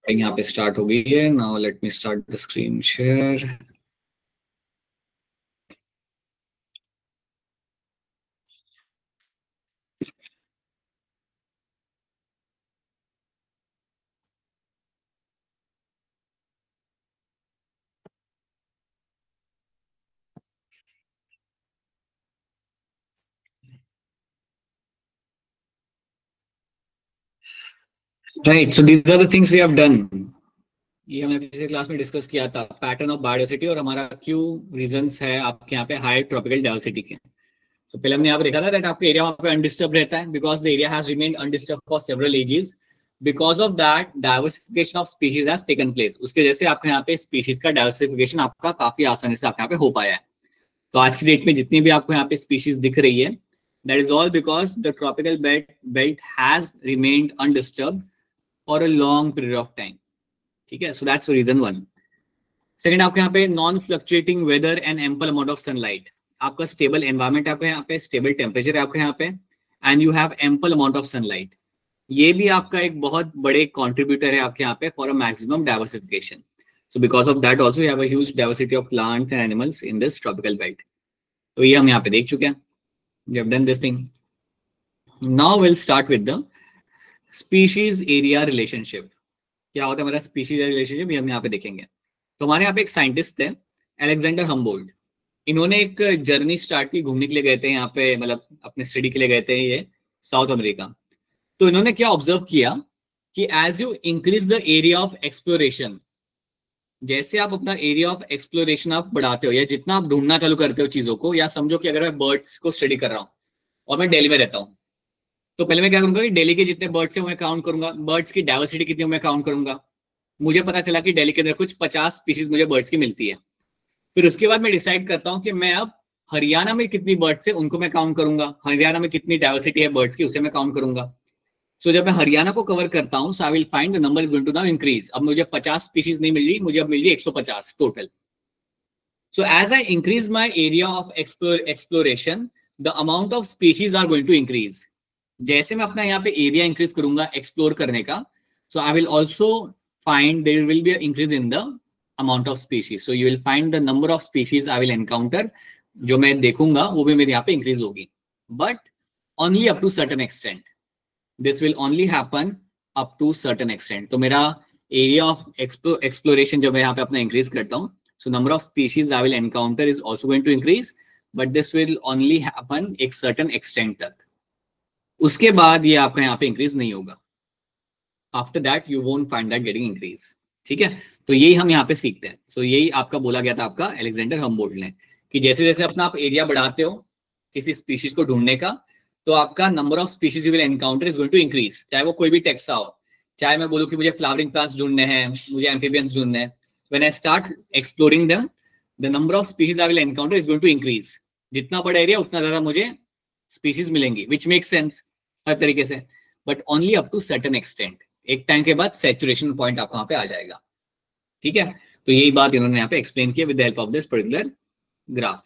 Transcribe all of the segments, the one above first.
यहाँ पे स्टार्ट हो गई है। Now let me start the screen share. Right, so these are the things we have done. ये हमने पिछले क्लास में डिस्कस किया था, पैटर्न ऑफ बायोडाइवर्सिटी और हमारा क्यों रीजंस है आपके यहाँ पे हाई ट्रॉपिकल डाइवर्सिटी के। तो पहले हमने यहाँ पे देखा था दैट आपका एरिया वहाँ पे अनडिस्टर्ब रहता है because the area has remained undisturb for several ages. Because of that diversification of species has taken place. उसके जैसे आपके यहाँ पे स्पीशीज का डाइवर्सिफिकेशन आपका काफी आसानी से आपके यहाँ पे हो पाया है। तो आज की डेट में जितनी भी आपको यहाँ पे स्पीशीज दिख रही है, that is all because the tropical belt has remained undisturb for a long period of time. ठीक है, so that's reason one. Second, आपके यहाँ पे non fluctuating weather and ample amount of sunlight. आपका स्टेबल एनवायरमेंट आपके यहाँ पे, stable temperature है आपके यहाँ पे, and you have ample amount of sunlight. ये भी आपका एक बहुत बड़े कॉन्ट्रीब्यूटर है आपके यहाँ पे for a maximum diversification. So because of that also you have a huge diversity of plant and animals in this tropical belt. तो ये हम यहाँ पे देख चुके हैं, we have done this thing. Now will start with the species area relationship. क्या होता है हमारा स्पीशीज एरिया रिलेशनशिप, ये हम यहाँ पे देखेंगे। तो हमारे यहाँ पे एक साइंटिस्ट थे, अलेक्जेंडर हम्बोल्ट। इन्होंने एक जर्नी स्टार्ट की, घूमने के लिए गए थे यहाँ पे, मतलब अपने स्टडी के लिए गए थे ये साउथ अमेरिका। तो इन्होंने क्या ऑब्जर्व किया कि as you increase the area of exploration, जैसे आप अपना एरिया ऑफ एक्सप्लोरेशन आप बढ़ाते हो या जितना आप ढूंढना चालू करते हो चीजों को, या समझो कि अगर मैं बर्ड्स को स्टडी कर रहा हूँ और मैं दिल्ली में रहता हूँ, तो पहले मैं क्या करूंगा कि दिल्ली के जितने बर्ड्स है मैं काउंट करूंगा, बर्ड्स की डाइवर्सिटी कितनी है मैं काउंट करूंगा। मुझे पता चला कि दिल्ली के अंदर कुछ 50 स्पीशीज मुझे बर्ड्स की मिलती है। फिर उसके बाद मैं डिसाइड करता हूँ कि मैं अब हरियाणा में कितनी बर्ड्स है उनको मैं काउंट करूंगा, हरियाणा में कितनी डाइवर्सिटी है बर्ड्स की उसे मैं काउंट करूंगा। सो जब मैं हरियाणा को कवर करता हूँ, so I will find the number is going to now increase. अब मुझे 50 स्पीशीज नहीं मिल रही, मुझे अब मिल रही 150 total. So as I increase my area of exploration, the amount of species are going to increase. जैसे मैं अपना यहाँ पे एरिया इंक्रीज करूंगा एक्सप्लोर करने का, so I will also find there will be an increase in the amount of species. So you will find the number of species I will encounter, जो मैं देखूंगा वो भी मेरे यहाँ पे इंक्रीज होगी, but only up to certain extent. This will only happen up to certain extent. तो मेरा area of exploration जब मैं यहाँ पे अपना इंक्रीज करता हूँ, so number of species I will encounter is also going to increase, but this will only happen एक certain extent तक। उसके बाद ये आपका यहाँ पे इंक्रीज नहीं होगा। After that you won't find that getting increase. ठीक है, तो यही हम यहाँ पे सीखते हैं। सो यही आपका बोला गया था आपका अलेक्जेंडर हम्बोल्ट ने, कि जैसे जैसे अपना आप एरिया बढ़ाते हो किसी स्पीशीज को ढूंढने का, तो आपका number of species you will encounter is going to increase. चाहे वो कोई भी टेक्सा हो, चाहे मैं बोलूँ कि मुझे फ्लावरिंग प्लांट्स ढूंढने हैं, मुझे एम्फीबियंस ढूंढने हैं, when I start exploring them, the number of species I will encounter is going to increase. जितना बड़ा एरिया उतना ज्यादा मुझे स्पीशीज मिलेंगी, विच मेक सेंस हर तरीके से, but only up to certain extent. एक टाइम के बाद सैचुरेशन पॉइंट आपको वहां पे आ जाएगा। ठीक है, तो यही बात इन्होंने यहाँ पे एक्सप्लेन किया with the help of this particular graph.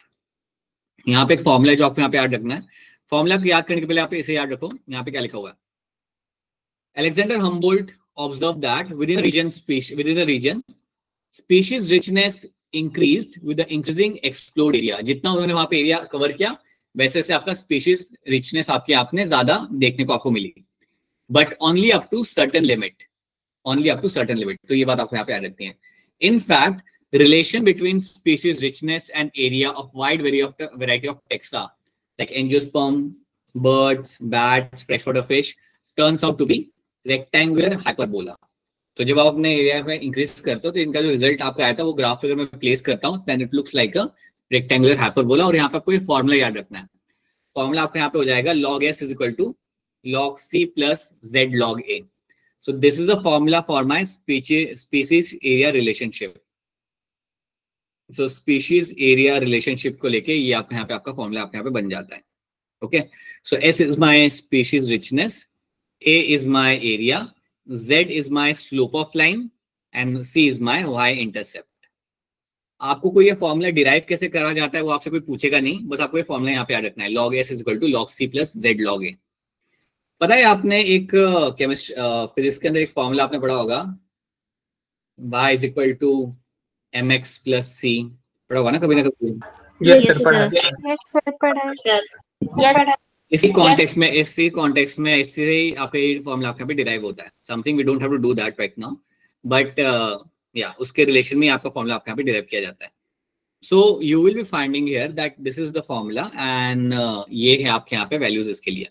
यहाँ पे एक फॉर्मूला जो आपको यहाँ पे याद रखना है। फॉर्मूला को याद करने के पहले आप इसे याद रखो, यहाँ पे क्या लिखा हुआ है। Alexander Humboldt observe that within the region species richness increased with the increasing explored area. जितना उन्होंने वहां पे एरिया कवर किया, वैसे वैसे आपका स्पीशीज रिचनेस आपके आपने ज्यादा देखने को आपको मिली, but only up to certain limit, only up to certain limit. तो ये बात आपको यहाँ पे याद रखनी है। In fact relation between species richness and area of wide variety of taxa like angiosperm, birds, bats, fresh water fish turns out to be rectangular hyperbola. तो जब आप अपने एरिया में इंक्रीज करते हो, तो इनका जो रिजल्ट आपका आया था वो ग्राफ पे अगर मैं प्लेस करता हूँ, then it looks like a rectangular hyperbola. और यहाँ पे आपको ये फॉर्मूला याद रखना है। फॉर्मूला आपका यहाँ पे हो जाएगा log s is equal to log c plus z log a. So this is a formula for my species area relationship. So species area relationship को लेके ये आपके यहाँ पे आपका फॉर्मूला आपके यहाँ पे बन जाता है। Okay, so s is my species richness, a is my area, z is my slope of line and c is my y intercept. आपको कोई ये फॉर्मूला डिराइव कैसे करा जाता है वो आपसे कोई पूछेगा नहीं, बस आपको ये फॉर्मूला यहाँ पे याद रखना है, log s is equal to log c plus z log a. पता है आपने एक केमिस्ट फिजिक्स के अंदर एक फॉर्मूला आपने पढ़ा होगा, y is equal to mx plus c, पढ़ा होगा ना कभी ना कभी। Yes, sir. पढ़ा है। Yes, sir, पढ़ा है। Yes. इसी कॉन्टेक्स्ट में इससे ही आपका ये फॉर्मूला आपका पे डिराइव होता है। Something we don't have to do that right now, but या उसके रिलेशन में आपका फॉर्मूला आपका पे डिराइव किया जाता है। सो you will be finding here that this is the formula and ये है आपके यहाँ पे वैल्यूज इसके लिए।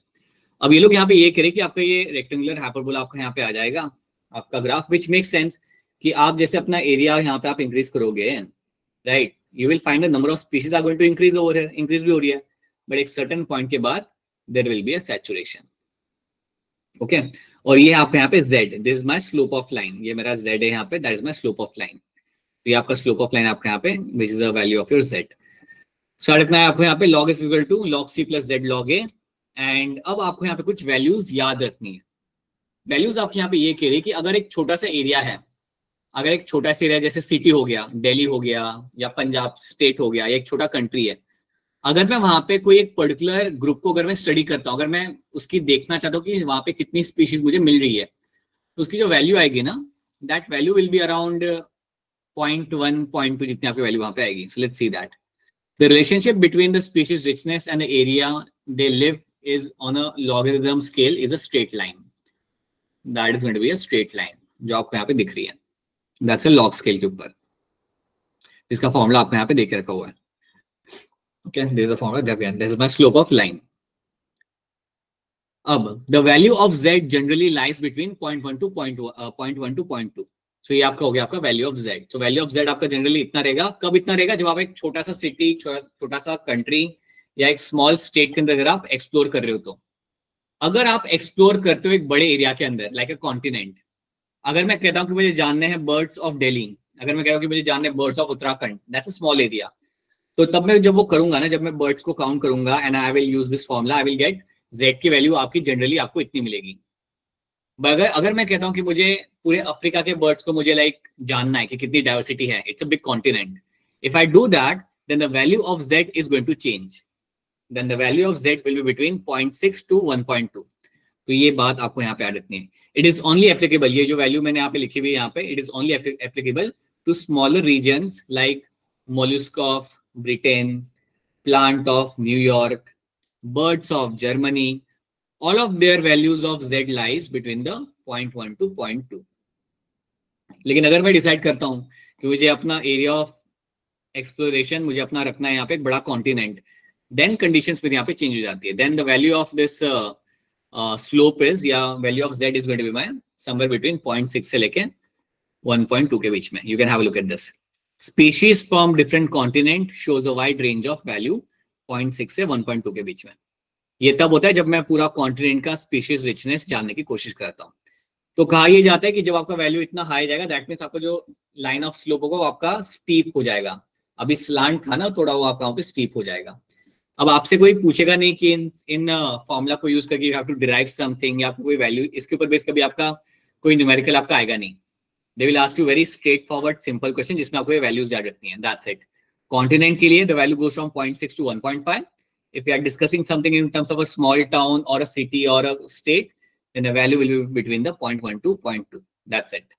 अब ये लोग यहाँ पे ये करें कि आपका ये रेक्टेंगुलर हाइपरबोला आपका यहाँ पे आ जाएगा आपका ग्राफ, विच मेक सेंस कि आप जैसे अपना एरिया यहाँ पे आप इंक्रीज करोगे, right, you will find the number of species are going to increase over here, increase भी हो रही है, बट एक सर्टेन पॉइंट के बाद there will be a saturation. Okay, और ये आपके यहाँ पे z, this is my slope of line, ये मेरा z है यहाँ पे, that is my slope of line. तो ये आपका स्लोप ऑफ लाइन आपके यहाँ पे which is the value of your z। So इतना है आपको यहाँ पे log s equal to log c plus z log a। And अब आपको यहाँ पे कुछ वैल्यूज याद रखनी है। वैल्यूज आपके यहाँ पे ये कह रही है कि अगर एक छोटा सा एरिया है, अगर एक छोटा सा एरिया जैसे सिटी हो गया, दिल्ली हो गया या पंजाब स्टेट हो गया, या एक छोटा कंट्री है, अगर मैं वहां पे कोई एक पर्टिकुलर ग्रुप को अगर मैं स्टडी करता हूँ, अगर मैं उसकी देखना चाहता हूँ कि वहां पे कितनी स्पीशीज मुझे मिल रही है, तो उसकी जो वैल्यू आएगी ना, that value will be around 0.1 0.2 जितनी आपकी वैल्यू वहां पे आएगी। So let's see that the relationship between the species richness and the area they live is on a logarithm scale is a straight line. That is going to be a straight line जो आपको यहाँ पे दिख रही है, that's a log scale के ऊपर, इसका फॉर्मूला आपको यहाँ पे देख के रखा हुआ है। Okay, there is a formula, this is my slope of line. अब the value of z generally lies between 0.1 to 0.2। so ये आपका हो गया आपका value of z। तो value of z आपका जनरली इतना रहेगा। कब इतना रहेगा? जब आप एक छोटा सा सिटी, छोटा सा कंट्री या एक स्मॉल स्टेट के अंदर अगर आप एक्सप्लोर कर रहे हो। तो अगर आप एक्सप्लोर करते हो एक बड़े एरिया के अंदर लाइक अ कॉन्टिनेंट, अगर मैं कहता हूं कि मुझे जानने हैं बर्ड्स ऑफ दिल्ली, अगर मैं कहता हूं कि मुझे जानने हैं birds of Uttarakhand, that's a small area, तो तब मैं जब वो करूंगा ना, जब मैं बर्ड्स को काउंट करूंगा and I will use this formula, I will get Z की वैल्यू आपकी जनरली आपको इतनी मिलेगी। अगर मैं कहता हूं कि मुझे पूरे अफ्रीका के बर्ड्स को मुझे लाइक जानना है कि कितनी डाइवर्सिटी है, it's a big continent, if I do that then the value of Z is going to change, then the value of z will be between 0.6 to 1.2। तो ये बात आपको यहाँ पे याद रखनी है। इट इज ओनली एप्लीकेबल, ये जो वैल्यू मैंने यहाँ पे लिखी हुई है यहाँ पे, it is only applicable to smaller regions like mollusc of Britain, plant of New York, birds of Germany, all of their values of z lies between the 0.1 to 0.2। लेकिन अगर मैं डिसाइड करता हूँ कि मुझे अपना एरिया ऑफ एक्सप्लोरेशन मुझे अपना रखना है यहाँ पे एक बड़ा कॉन्टिनेंट, then conditions फिर यहाँ पे चेंज हो जाती है। then the value of this slope is, या value of z is going to be my somewhere between 0.6 से लेके 1.2 के बीच में। you can have a look at this, species from different continent shows a wide range of value 0.6 से 1.2 के बीच में। ये तब होता है जब मैं पूरा कॉन्टिनेंट का स्पीशीज रिचनेस जानने की कोशिश करता हूँ। तो कहा यह जाता है कि जब आपका वैल्यू इतना हाई जाएगा, दैट मीन्स आपका जो लाइन ऑफ स्लोप होगा वो आपका स्टीप हो जाएगा। अभी स्लांट था ना थोड़ा, वो आपका वहाँ पे स्टीप हो जाएगा। अब आपसे कोई पूछेगा नहीं कि इन फॉर्मूला को यूज करके you have to derive something, या आपको कोई वैल्यू इसके ऊपर बेस कभी आपका कोई न्यूमेरिकल आपका आएगा नहीं। They will ask you very straight forward simple question जिसमें आपको ये वैल्यूज याद रखनी है, दैट्स इट। कॉन्टिनेंट के लिए the value goes from 0.6 to 1.5। If you are discussing something in terms of a small town और अ सिटी और a state, then the value will be between the 0.1 to 0.2, that's it.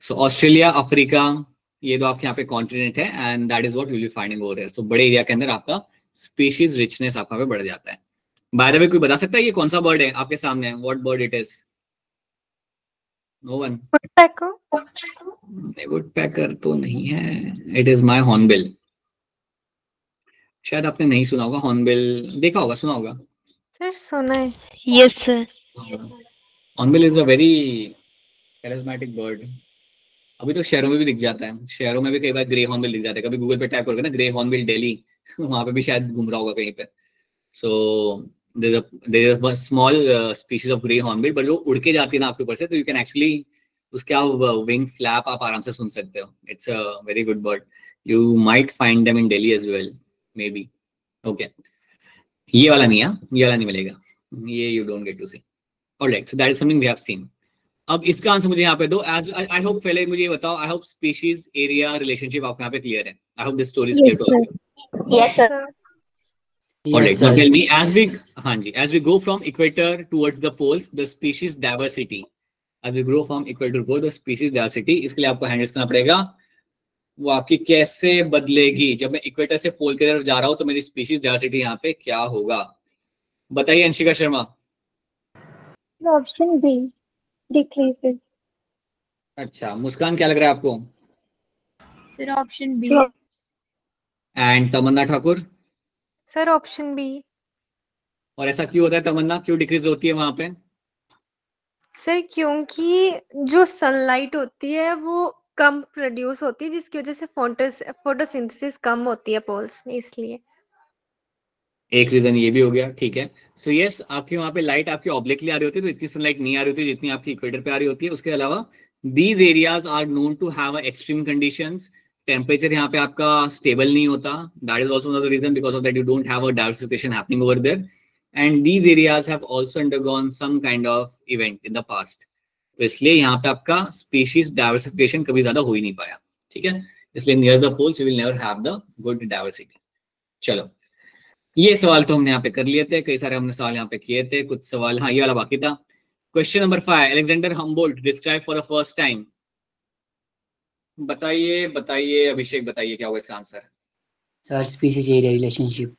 So Australia, Africa, ये तो आपके यहाँ पे continent है and that is what will be finding over here. So बड़े area के अंदर आपका स्पीशीज रिचनेस आपका पे बढ़ जाता है। बाय द वे कोई बता सकता है ये कौन सा बर्ड है आपके सामने? What bird it is? No one? Woodpecker तो नहीं है, इट इज माय हॉर्नबिल। शायद आपने नहीं सुना होगा हॉर्नबिल, देखा होगा, सुना होगा सर? सुना है। Yes sir. Hornbill is a very charismatic bird. अभी तो शहरों में भी दिख जाता है, शहरों में भी कई बार ग्रे हॉर्नबिल दिख जाता है। कभी गूगल पे टाइप करोगे ना ग्रे हॉर्नबिल दिल्ली, वहां पे भी शायद घूम रहा होगा कहीं पे। सो there is a small species of grey hornbill, but जो उड़ के जाती है ना आपके ऊपर से, तो you can actually उसके आप विंग फ्लैप आप आराम से सुन सकते हो। It's a very good bird, you might find them in Delhi as well may be. Okay, ये वाला नहीं है, ये वाला नहीं मिलेगा, ये you don't get to see. Alright, so that is something we have seen. अब इसका आंसर मुझे यहाँ पे दो। एज आई होप पहले मुझे ये बताओ, I hope species area relationship आपको यहाँ पे क्लियर है। I hope this story is clear to all of you. Yes, sir. Alright, now tell me, as we go from equator towards the poles, the species diversity, as we grow from equal to grow the species diversity, इसके लिए आपको handles करना पड़ेगा वो आपकी कैसे बदलेगी जब मैं इक्वेटर से पोल की तरफ जा रहा हूं तो मेरी स्पीशीज डायवर्सिटी यहाँ पे क्या होगा। बताइए Anshika Sharma. Option B, decreases. अच्छा, मुस्कान क्या लग रहा है आपको? Sir option B. And Tamanna Thakur? Sir option B. और ऐसा क्यों होता है तमन्ना, क्यों डिक्रीज होती है वहां पे? सर क्योंकि जो सनलाइट होती है वो कम प्रोड्यूस होती है जिसकी वजह से फोटोसिंथेसिस कम होती है पोल्स में, इसलिए। एक रीजन ये भी हो गया, ठीक है। सो यस, आपकी वहां पे लाइट आपकी ऑब्लिकली आ रही होती है तो इतनी सनलाइट नहीं आ रही होती जितनी आपकी इक्वेटर पे आ रही होती है। उसके अलावा these areas are known to have extreme conditions, temperature यहाँ पे आपका स्टेबल नहीं होता। That is also the reason, because of that you don't have a diversification happening over there and these areas have also undergone some kind of event in the past. तो इसलिए यहाँ पे आपका स्पीशीज डाइवर्सिफिकेशन कभी ज्यादा हो ही नहीं पाया, ठीक है। इसलिए near the poles you will never have the good diversity. चलो, ये सवाल तो हमने यहाँ पे कर लिए थे, कई सारे हमने सवाल यहाँ पे किए थे, कुछ सवाल हाँ ये वाला बाकी था। Question number 5, Alexander Humboldt describe for the first time. बताइए बताइए अभिषेक, बताइए क्या होगा इसका answer? Sir species area relationship.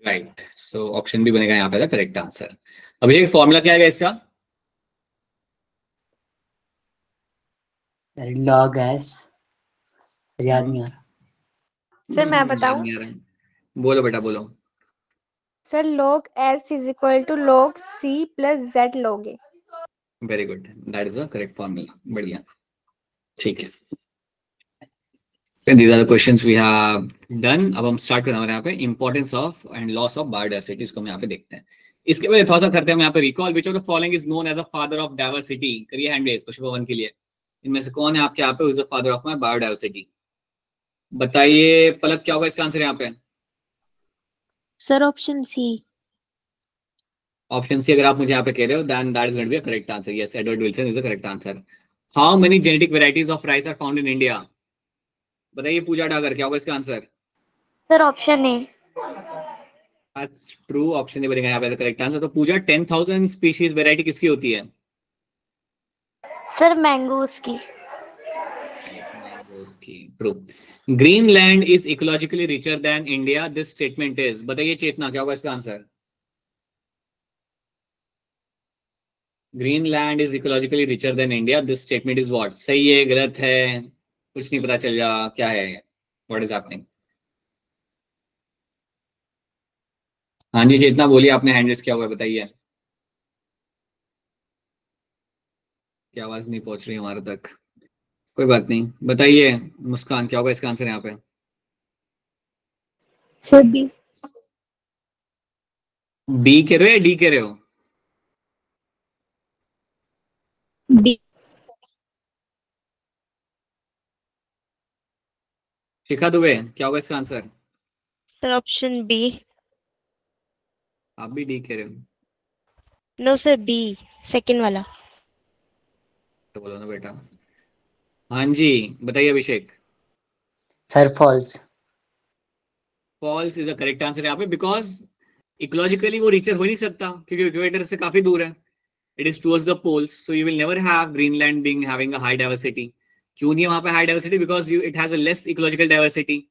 Right, so option भी बनेगा यहाँ पे करेक्ट आंसर। अभिषेक फॉर्मूला क्या है इसका? लॉग एस, याद नहीं आ रहा। सर मैं याद बताऊं? नहीं आ रहा, बोलो बेटा बोलो। Sir log s is equal to log c plus z log a। Very good, that is the correct formula, बढ़िया, ठीक है। These are the questions we have done. अब हम स्टार्ट करते हैं हमारे यहाँ पे importance of and loss of biodiversity, इसको हम यहाँ पे देखते हैं। इसके बाद थोड़ा सा करते हैं हम यहाँ पे recall, which of the following is known as a father of diversity. करिए हैंड रेज क्वेश्चन 1 के लिए, इनमें से कौन है आपके यहाँ पे is the father of my biodiversity? बताइए पलक, क्या होगा इसका आंसर यहाँ पे? Sir option C. Option C अगर आप मुझे यहाँ पे कह रहे हो then that is going to be a correct answer. Yes, Edward Wilson is the correct answer. How many genetic varieties of rice are found in India? बताइए पूजा डागर, क्या होगा इसका answer? Sir option A. That's true, option A बनेगा यहाँ पे correct answer. तो पूजा 10,000 species variety किसकी होती है? सर मैंगोस की। मैंगोज की, true. Greenland is ecologically richer than India, this statement is. बताइए चेतना, क्या होगा इसका answer? Greenland is ecologically richer than India, this statement is what? सही है, गलत है, कुछ नहीं पता चल रहा, क्या है, व्हाट इज हैपनिंग? हाँ जी चेतना बोलिए, आपने हैंड रेज किया हुआ है, बताइए। क्या आवाज नहीं पहुंच रही हमारे तक, कोई बात नहीं, बताइए मुस्कान, क्या होगा इसका आंसर यहाँ पे? Sir B. बी कह रहे हो या डी कह रहे हो? बी। शिखा दुबे, क्या होगा इसका आंसर? Sir option B. आप भी डी कह रहे हो? नो सर, बी, सेकंड वाला। तो बोलो ना बेटा। हाँ जी बताइए Abhishek. Sir false. False is the correct answer यहाँ पे, बिकॉज इकोलॉजिकली वो रिचर हो नहीं सकता क्योंकि इक्वेटर से काफी दूर है। It is towards the poles, so you will never have Greenland being having a high diversity. क्यों नहीं है वहां पे high diversity? Because you it has a less ecological diversity.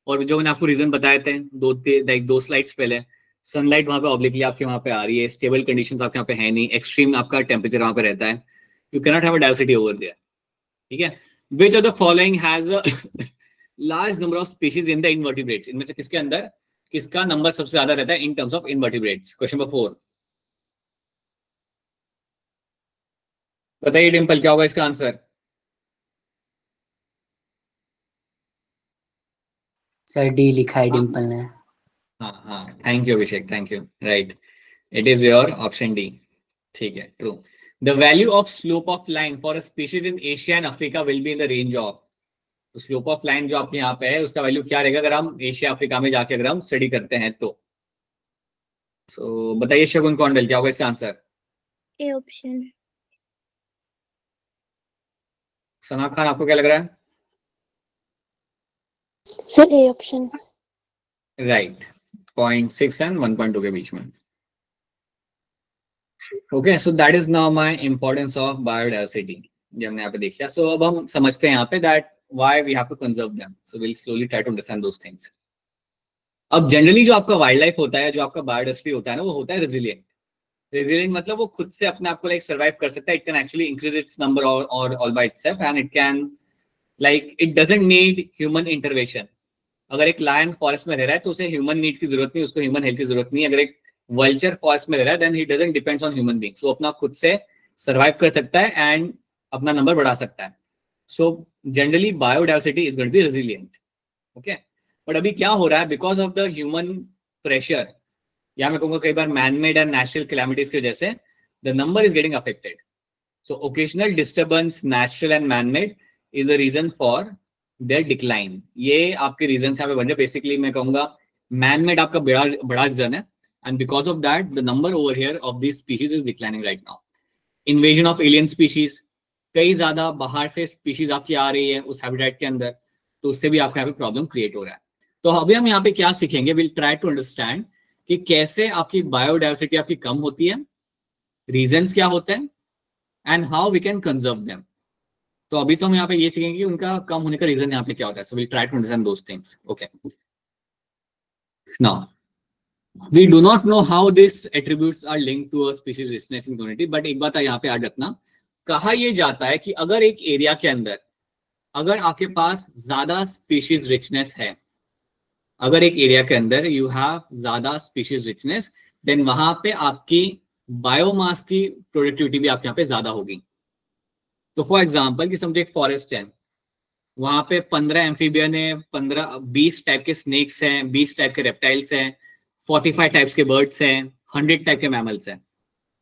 और जो मैंने आपको रीजन बताए थे दो स्लाइड्स पहले, सनलाइट वहां पे ऑब्लिकली आपके वहां पे आ रही है, स्टेबल कंडीशंस आपके यहाँ पे है नहीं, एक्सट्रीम आपका टेम्परेचर वहां पे रहता है, you cannot have a diversity over there, ठीक है। Which of the following has a large number of species in the invertebrates? इनमें से किसके अंदर किसका नंबर सबसे ज्यादा रहता है इन terms of invertebrates? Question number 4, बताइए डिम्पल, क्या होगा इसका आंसर? सर डी लिखा है डिम्पल ने। हाँ हाँ, thank you Abhishek, thank you, right, it is your option D, ठीक है, true. The value of slope of line for a species in Asia and Africa will be in the range of. तो slope of line जो आपके यहाँ पे है उसका value क्या रहेगा अगर हम एशिया अफ्रीका में जाके अगर हम स्टडी करते हैं तो? बताइए शगुन कौंडल, क्या होगा इसका answer? A option. Sana Khan, आपको क्या लग रहा है? Sir A option. Right, 0.6 and 1.2 के बीच में। Okay, so that is now my importance of biodiversity, ये हमने यहाँ पे देख लिया. सो अब हम समझते हैं यहाँ पे that why we have to conserve them. So will slowly try to understand those things. अब जनरली जो आपका वाइल्ड लाइफ होता है, जो आपका बायोडाइवर्सिटी होता है ना, वो होता है रेजिलिएंट. रेजिलिएंट मतलब वो खुद से अपने आप को लाइक सर्वाइव कर सकता है. It can actually increase its number और all by itself, and it can like it doesn't need human intervention. अगर एक लायन फॉरेस्ट में रह रहा है तो उसे ह्यूमन नीड की जरूरत नहीं, उसको ह्यूमन हेल्प की जरूरत नहीं. अगर एक वल्चर फॉरेस्ट में रह रहा है देन ही doesn't depends on human beings. वो अपना खुद से सर्वाइव कर सकता है एंड अपना नंबर बढ़ा सकता है. So generally biodiversity is going to be resilient. Okay, but अभी क्या हो रहा है, because of the human pressure, या मैं कहूँगा कई बार मैनमेड एंड नेचुरल कैलामिटीज की वजह से the number is getting affected. So occasional disturbance, natural and manmade, is a reason for their decline. ये आपके रीजन यहाँ पे बन रहे. बेसिकली मैं कहूंगा मैनमेड आपका बड़ा रीजन है, and because of that the number over here of this species is declining right now. Invasion of alien species, कई ज्यादा बाहर से स्पीशीज आपकी आ रही है उस हैबिटेट के अंदर, तो उससे भी आपके यहाँ पे प्रॉब्लम क्रिएट हो रहा है. तो अभी हम यहाँ पे क्या सीखेंगे, विल ट्राई टू अंडरस्टैंड कि कैसे आपकी बायोडाइवर्सिटी आपकी कम होती है, रीजंस क्या होते हैं, and how we can conserve them. तो अभी तो हम यहाँ पे ये सीखेंगे कि उनका कम होने का रीजन यहाँ पे क्या होता है. So will try to understand those things. Okay, now we do not know how this attributes are linked to a species richness in community, but एक बात याद रखना, कहा यह जाता है कि अगर एक एरिया के अंदर अगर आपके पास ज्यादा स्पीशीज रिचनेस है, अगर एक एरिया के अंदर यू हैव ज्यादा स्पीशीज रिचनेस, देन वहां पे आपकी बायोमास की प्रोडक्टिविटी भी आपके यहाँ पे ज्यादा होगी. तो फॉर एग्जाम्पल कि समझो एक फॉरेस्ट है, वहां पे 15 एम्फीबियन है, 20 टाइप के स्नेक्स हैं, 20 टाइप के रेप्टाइल्स हैं, 45 टाइप्स के बर्ड्स हैं, 100 टाइप के मैमल्स हैं.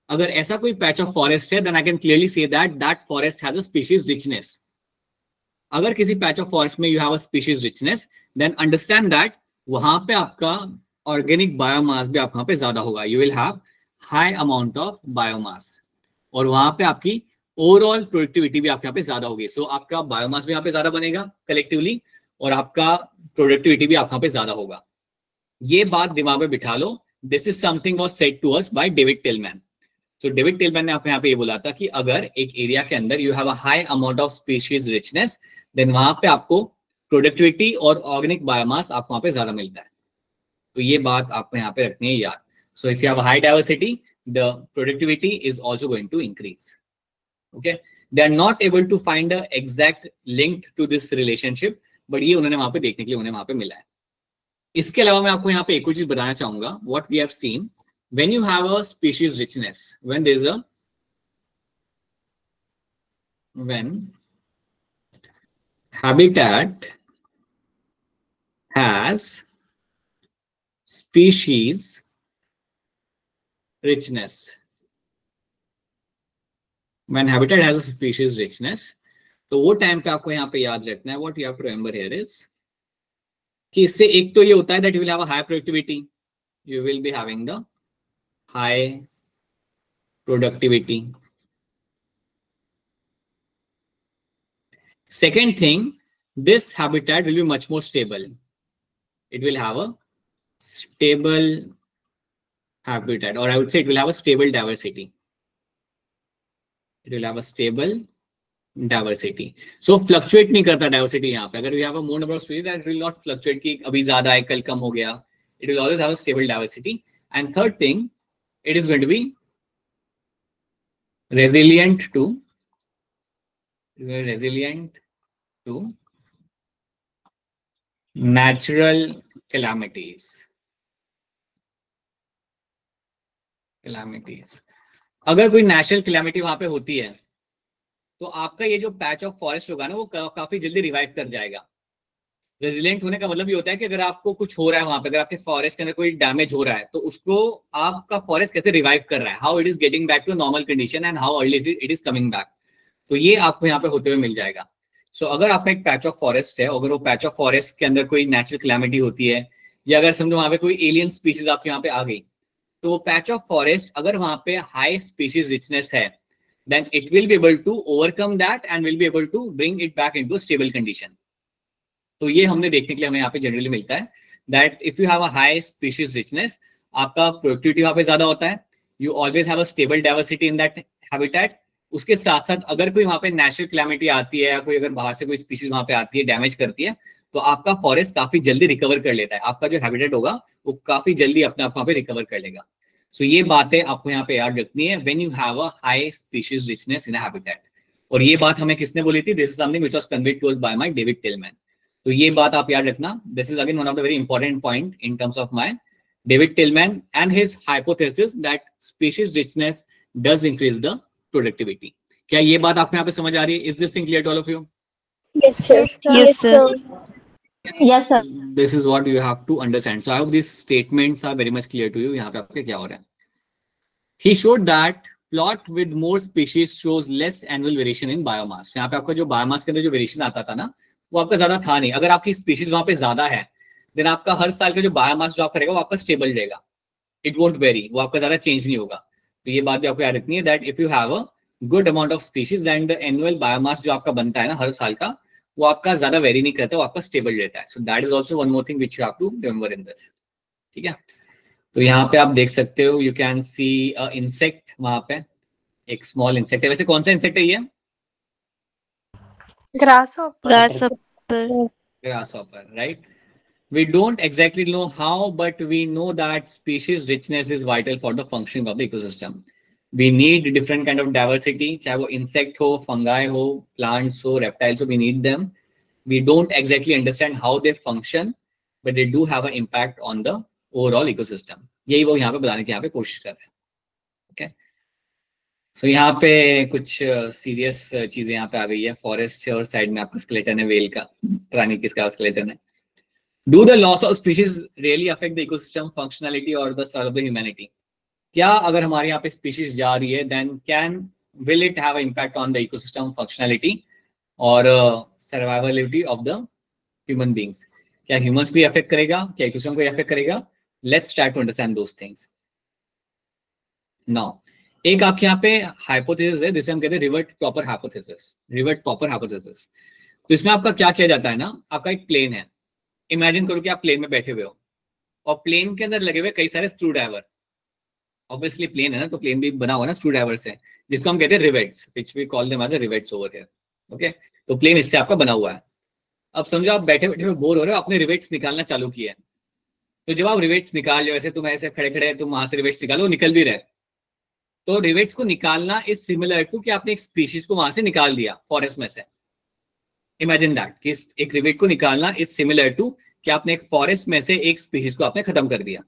अगर ऐसा कोई पैच ऑफ फॉरेस्ट है, then I can clearly see that forest has a species richness. अगर किसी पैच ऑफ फॉरेस्ट में you have a species richness, then understand that वहां पे आपका ऑर्गेनिक बायोमास भी आपके वहां पे ज्यादा होगा. You will have high amount of biomass, और वहां पे आपकी ओवरऑल प्रोडक्टिविटी भी आपके यहाँ पे ज्यादा होगी. सो आपका बायोमास भी यहाँ पे ज्यादा बनेगा कलेक्टिवली, और आपका प्रोडक्टिविटी भी आपके यहाँ पे ज्यादा होगा. ये बात दिमाग में बिठा लो. This is something was said to us by David Tillman. So David Tillman ने आपके यहाँ पे ये बोला था कि अगर एक एरिया के अंदर you have a high amount of species richness, then वहां पे आपको प्रोडक्टिविटी और ऑर्गेनिक बायोमास आपको वहां पे ज्यादा मिलता है. तो ये बात आपको यहाँ पे रखनी है याद. So if you have high diversity, the productivity is also going to increase. Okay, they are not able to find a exact link to this relationship, but ये उन्होंने वहां पे देखने के लिए उन्हें वहां पे मिला है. इसके अलावा मैं आपको यहाँ पे एक और चीज बताना चाहूंगा. What we have seen, when you have a species richness, when habitat has species richness, when habitat has a species richness, तो वो टाइम पे आपको यहाँ पे याद रखना है. What you have to remember here is कि इससे एक तो ये होता है that you will have a high productivity, you will be having the high productivity. Second thing, this habitat will be much more stable. It will have a stable habitat, or I would say it will have a stable diversity. It will have a stable diversity. So fluctuate नहीं करता diversity यहाँ पे. अगर we have a more number of species, that will not fluctuate कि अभी ज्यादा है कल कम हो गया. It will always have a stable diversity. And third thing, it is going to be resilient to natural calamities. अगर कोई नेचुरल कैलामिटी वहां पे होती है तो आपका ये जो पैच ऑफ फॉरेस्ट होगा ना, वो काफी जल्दी रिवाइव कर जाएगा. रेजिलिएंट होने का मतलब ये होता है कि अगर आपको कुछ हो रहा है वहां पे, अगर आपके फॉरेस्ट के अंदर कोई डैमेज हो रहा है, तो उसको आपका फॉरेस्ट कैसे रिवाइव कर रहा है, how it is getting back to normal condition and how early it is coming back. तो ये आपको यहाँ पे होते हुए मिल जाएगा. सो अगर आपका एक पैच ऑफ फॉरेस्ट है, अगर वो पैच ऑफ फॉरेस्ट के अंदर कोई नेचुरल कैलामिटी होती है, या अगर समझो वहां पे कोई एलियन स्पीशीज आपके यहाँ पे आ गई, तो वो पैच ऑफ फॉरेस्ट अगर वहां पे हाई स्पीशीज रिचनेस है, then it will be able to overcome that and will be able to bring it back into a stable condition. तो ये हमने देखने के लिए हमें यहाँ पे जनरली मिलता है that if you have a high species richness, आपका प्रोडक्टिविटी वहां पे ज्यादा होता है. You always have a stable diversity in that habitat. उसके साथ साथ अगर कोई वहां पे नेचुरल क्लैमिटी आती है या कोई अगर बाहर से कोई स्पीशीज वहां पे आती है, डैमेज करती है, तो आपका फॉरेस्ट काफी जल्दी रिकवर कर लेता है, आपका जो हैबिटेट होगा वो काफी जल्दी अपने आप वहां पे रिकवर कर लेगा। सो ये बातें आपको यहाँ पे याद रखनी है when you have a high species richness in a habitat. और ये बात हमें किसने बोली थी? This is something which was conveyed to us by my David Tilman. तो ये बात आप याद रखना, this is again one of the very important point in terms of my David Tilman and his hypothesis that species richness does increase the productivity. क्या ये बात आपको यहाँ पे समझ आ रही है? Is this thing clear to all of you? Yes, sir. Yes, sir. Yes, sir. This is what you have to understand. So I hope these statements are very much clear to you. यहाँ पे आपके क्या हो रहा है? He showed that plot with more species shows less annual variation in biomass. यहाँ पे आपका जो biomass के अंदर जो वेरिएशन आता था ना, वो आपका ज्यादा था नहीं। अगर आपकी स्पीशीज वहां पे ज्यादा है, देन आपका हर साल का जो बायोमास जो आप करेगा वो आपका स्टेबल रहेगा, इट वोंट वेरी, वो आपका ज्यादा चेंज नहीं होगा। तो ये बात भी आपको याद रखनी है that if you have a good amount of species and the annual biomass जो आपका बनता है ना हर साल का, वो आपका ज्यादा वेरी नहीं करता, वो आपका स्टेबल रहता है। So that is also one more thing which you have to remember in this. ठीक है, तो यहाँ पे आप देख सकते हो, यू कैन सी इंसेक्ट, वहां पे एक स्मॉल इंसेक्ट है। वैसे कौन सा इंसेक्ट है ये? Grasshopper. Grasshopper, right? We don't exactly know how, but we know that species richness is vital for the functioning of the ecosystem. We need different kind of diversity, चाहे वो insect हो, fungi हो, plants हो, reptiles हो, we need them. We don't exactly understand how they function, but they do have an impact on the overall ecosystem. यही वो यहाँ पे बताने की यहाँ पे कोशिश कर रहे हैं। Okay? So यहाँ पे कुछ सीरियस चीजें यहाँ पे आ गई है। फॉरेस्ट और साइड में आपका स्केलेटन है वेल का, प्राणी किसका स्केलेटन है। Do the loss of species really affect the ecosystem functionality or the survival of the humanity? क्या अगर हमारे यहाँ पे स्पीशीज जा रही है, then will it have an impact on the ecosystem functionality or survivability of the human beings? क्या humans को अफेक्ट करेगा, क्या इकोसिस्टम को अफेक्ट करेगा? Let's try to understand those things. Now, एक आपके यहाँ पे हाइपोथेसिस है जिसे हम कहते हैं revert proper hypothesis. Revert proper hypothesis, तो इसमें आपका क्या किया जाता है ना, आपका एक प्लेन है, इमेजिन करो कि आप प्लेन में बैठे हुए हो और प्लेन के अंदर लगे हुए कई सारे स्क्रू ड्राइवर। ऑब्वियसली प्लेन है ना, तो प्लेन भी बना हुआ ना स्क्रू ड्राइवर से, जिसको हम कहते हैं rivets, which we call them as the rivets over here. Okay, तो प्लेन इससे आपका बना हुआ है। अब समझो आप बैठे बैठे बोर हो रहे हो, आपने रिवेट्स निकालना चालू किया है। तो जब आप रिवेट्स निकाल लो, ऐसे तुम ऐसे खड़े खड़े तुम वहां से रिवेट्स निकालो, निकल भी रहे, तो रिवेट्स को निकालना इज सिमिलर टू कि आपने एक स्पीशीज को वहां से निकाल दिया फॉरेस्ट में से। इमेजिन दैट कि एक रिवेट को निकालना इज सिमिलर टू कि आपने एक फॉरेस्ट में से एक स्पीशीज को आपने खत्म कर दिया।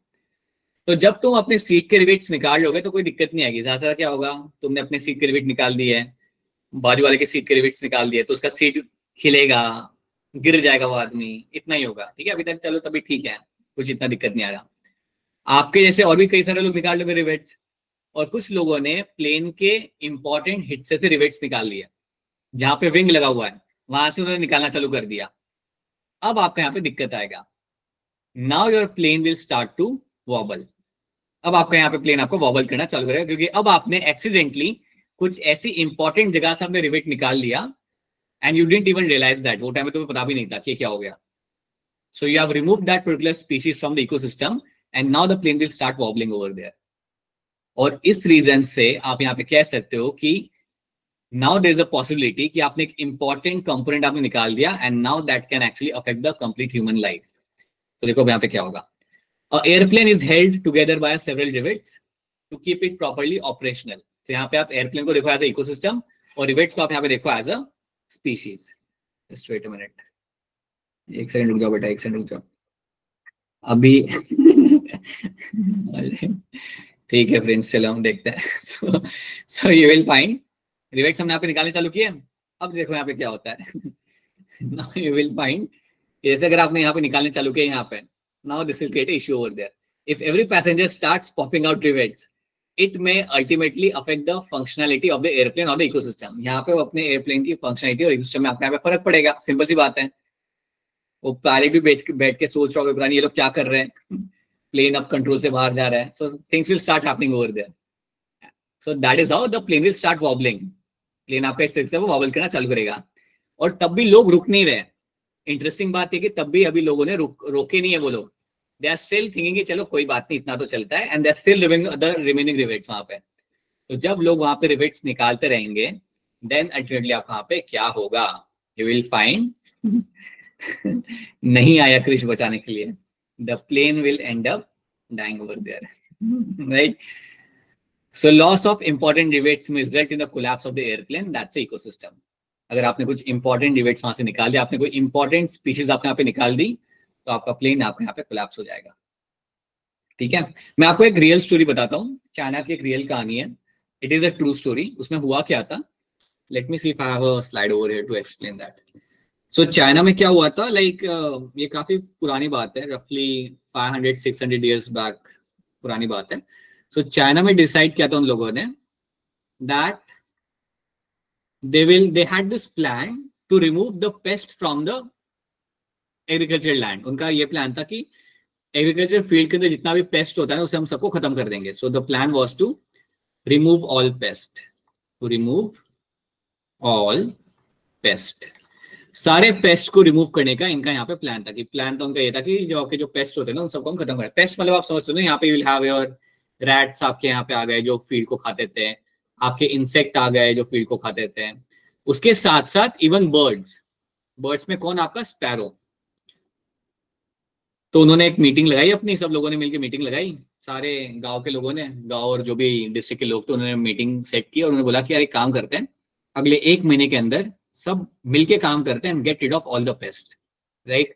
तो जब तुम अपने सीड के रिवेट्स निकाल लोगे तो कोई दिक्कत नहीं आएगी। ज्यादा क्या होगा, तुमने अपने सीड के रिवेट निकाल दिए, बाजू वाले के सीड के रिवेट्स निकाल दिए, तो उसका सीड खिलेगा, गिर जाएगा वो आदमी, इतना ही होगा। ठीक है, अभी तक चलो तभी ठीक है, कुछ इतना दिक्कत नहीं आ रहा। आपके जैसे और भी कई सारे लोग निकाल लोगे रिवेट्स, और कुछ लोगों ने प्लेन के इंपॉर्टेंट हिस्से से रिवेट्स निकाल लिए, जहां पे विंग लगा हुआ है वहां से उन्होंने निकालना चालू कर दिया। अब आपका यहाँ पे दिक्कत आएगा, now your plane will start to wobble. अब आपका यहाँ पे प्लेन आपको वॉबल करना चालू करेगा, क्योंकि अब आपने एक्सीडेंटली कुछ ऐसी इंपॉर्टेंट जगह से आपने रिवेट निकाल लिया and you didn't even realize that, वो टाइम में तुम्हें पता भी नहीं था कि क्या हो गया। So you have removed that particular species from the ecosystem and now the plane will start wobbling over there. और इस रीजन से आप यहाँ पे कह सकते हो कि now there is a possibility कि आपने एक इंपॉर्टेंट कंपोनेंट आपने निकाल दिया and now that can actually affect the complete human life. तो देखो यहाँ पे क्या होगा, a airplane is held together by several rivets to keep it properly operational. तो यहाँ पे आप एयरप्लेन को देखो एज अ इकोसिस्टम और रिवेट्स को आप यहाँ पे देखो as a species. Just wait a minute, एक सेकंड रुक जाओ बेटा, एक सेकंड रुक जाओ अभी। ठीक है फ्रेंड्स, चलो हम देखते हैं। सो यू विल फाइंड रिवेट्स हमने यहाँ पे निकालने चालू किए। अब देखो यहाँ पे क्या होता है। नाउ यू विल फाइंड, जैसे अगर आपने यहाँ पे निकालने चालू किया यहाँ पे, now this will create a issue over there. If every passenger starts popping out rivets, it may ultimately affect the functionality of the airplane और द इकोसिस्टम। यहाँ पे वो अपने एयरप्लेन की फंक्शनैलिटी और इकोसिस्टम में आपको यहाँ पे फर्क पड़ेगा। सिंपल सी बात है, वो पायलट भी बैठ के सोच रहा होगा पता नहीं ये लोग क्या कर रहे हैं, प्लेन अब कंट्रोल से बाहर जा रहा है। So things will start happening over there. So that is how the plane will start wobbling. Plane आपका इस तरीके से वो वॉबल करना चालू करेगा और तब भी लोग रुक नहीं रहे। इंटरेस्टिंग बात है कि तब भी अभी लोगों ने रोके नहीं है वो लोग। दे आर स्टिल थिंकिंग कि चलो कोई बात नहीं, इतना तो चलता है, and they are still living the remaining rivets वहां पे। तो जब लोग वहां पे रिवेट्स निकालते रहेंगे, देन अल्टीमेटली आप वहां पे क्या होगा, यू विल फाइंड नहीं आया क्रिश बचाने के लिए, the plane will end up dying over there, right? So loss of important rivets may result in the collapse of the airplane. That's the ecosystem. अगर आपने कुछ important rivets वहां से निकाल दिया, आपने कोई important species आपके यहाँ पे निकाल दी, तो आपका plane आपके यहाँ पे collapse हो जाएगा। ठीक है, मैं आपको एक रियल स्टोरी बताता हूँ। चाइना की एक रियल कहानी है, it is a true story. उसमें हुआ क्या था, let me see if I have a slide over here to explain that. So China में क्या हुआ था, लाइक ये काफी पुरानी बात है, रफली 500-600 ईयर्स बैक पुरानी बात है। सो चाइना में डिसाइड किया था उन लोगों ने that they had this plan to remove the pest from the agricultural land. उनका ये प्लान था कि एग्रीकल्चर फील्ड के अंदर जितना भी पेस्ट होता है ना, उसे हम सबको खत्म कर देंगे। So the plan was to remove all pest, to remove all pest. सारे पेस्ट को रिमूव करने का इनका यहाँ पे प्लान था। कि प्लान तो उनका ये था कि जो आपके जो पेस्ट होते हैं ना, उन सबको हम खत्म करें। पेस्ट मतलब आप समझ सकते हो, यहाँ पे you will have your rats, आपके यहाँ पे आ गए जो फील्ड को खाते थे, आपके इंसेक्ट आ गए जो फील्ड को खाते थे, उसके साथ साथ इवन बर्ड्स। बर्ड्स में कौन, आपका स्पैरो। तो उन्होंने एक मीटिंग लगाई अपनी, सब लोगों ने मिलकर मीटिंग लगाई, सारे गांव के लोगों ने, गांव और जो भी डिस्ट्रिक्ट के लोग थे, उन्होंने मीटिंग सेट की और उन्होंने बोला कि यार एक काम करते हैं, अगले 1 महीने के अंदर सब मिलके काम करते हैं and get rid of all the pest, right?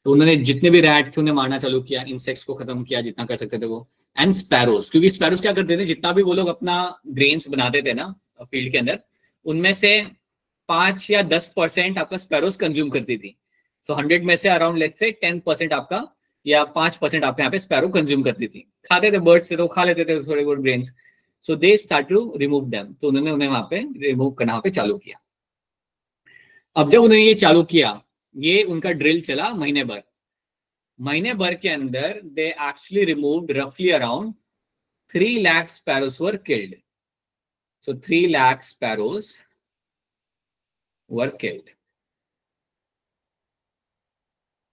तो उन्होंने जितने भी रैट थे उन्हें मारना चालू किया, इंसेक्ट्स को खत्म किया जितना कर सकते थे वो, एंड स्पैरोज। क्योंकि स्पैरोज क्या करते थे, जितना भी वो लोग अपना ग्रेन्स बनाते थे ना फील्ड के अंदर, उनमें से 5 या 10% आपका स्पैरोज कंज्यूम करती थी। सो 100 में से अराउंड लेट्स से 10% आपका या 5% आपके यहाँ पे स्पैरो कंज्यूम करती थी। खाते थे बर्ड्स से तो खा लेते थे थोड़े बहुत grains. So they start to remove them. तो उन्होंने उन्हें वहां पे रिमूव करना वहां पे चालू किया। अब जब उन्होंने ये चालू किया, ये उनका ड्रिल चला महीने भर। महीने भर के अंदर दे एक्चुअली रिमूव्ड रफली around 3 lakh sparrows were killed. So 3 lakh sparrows were killed,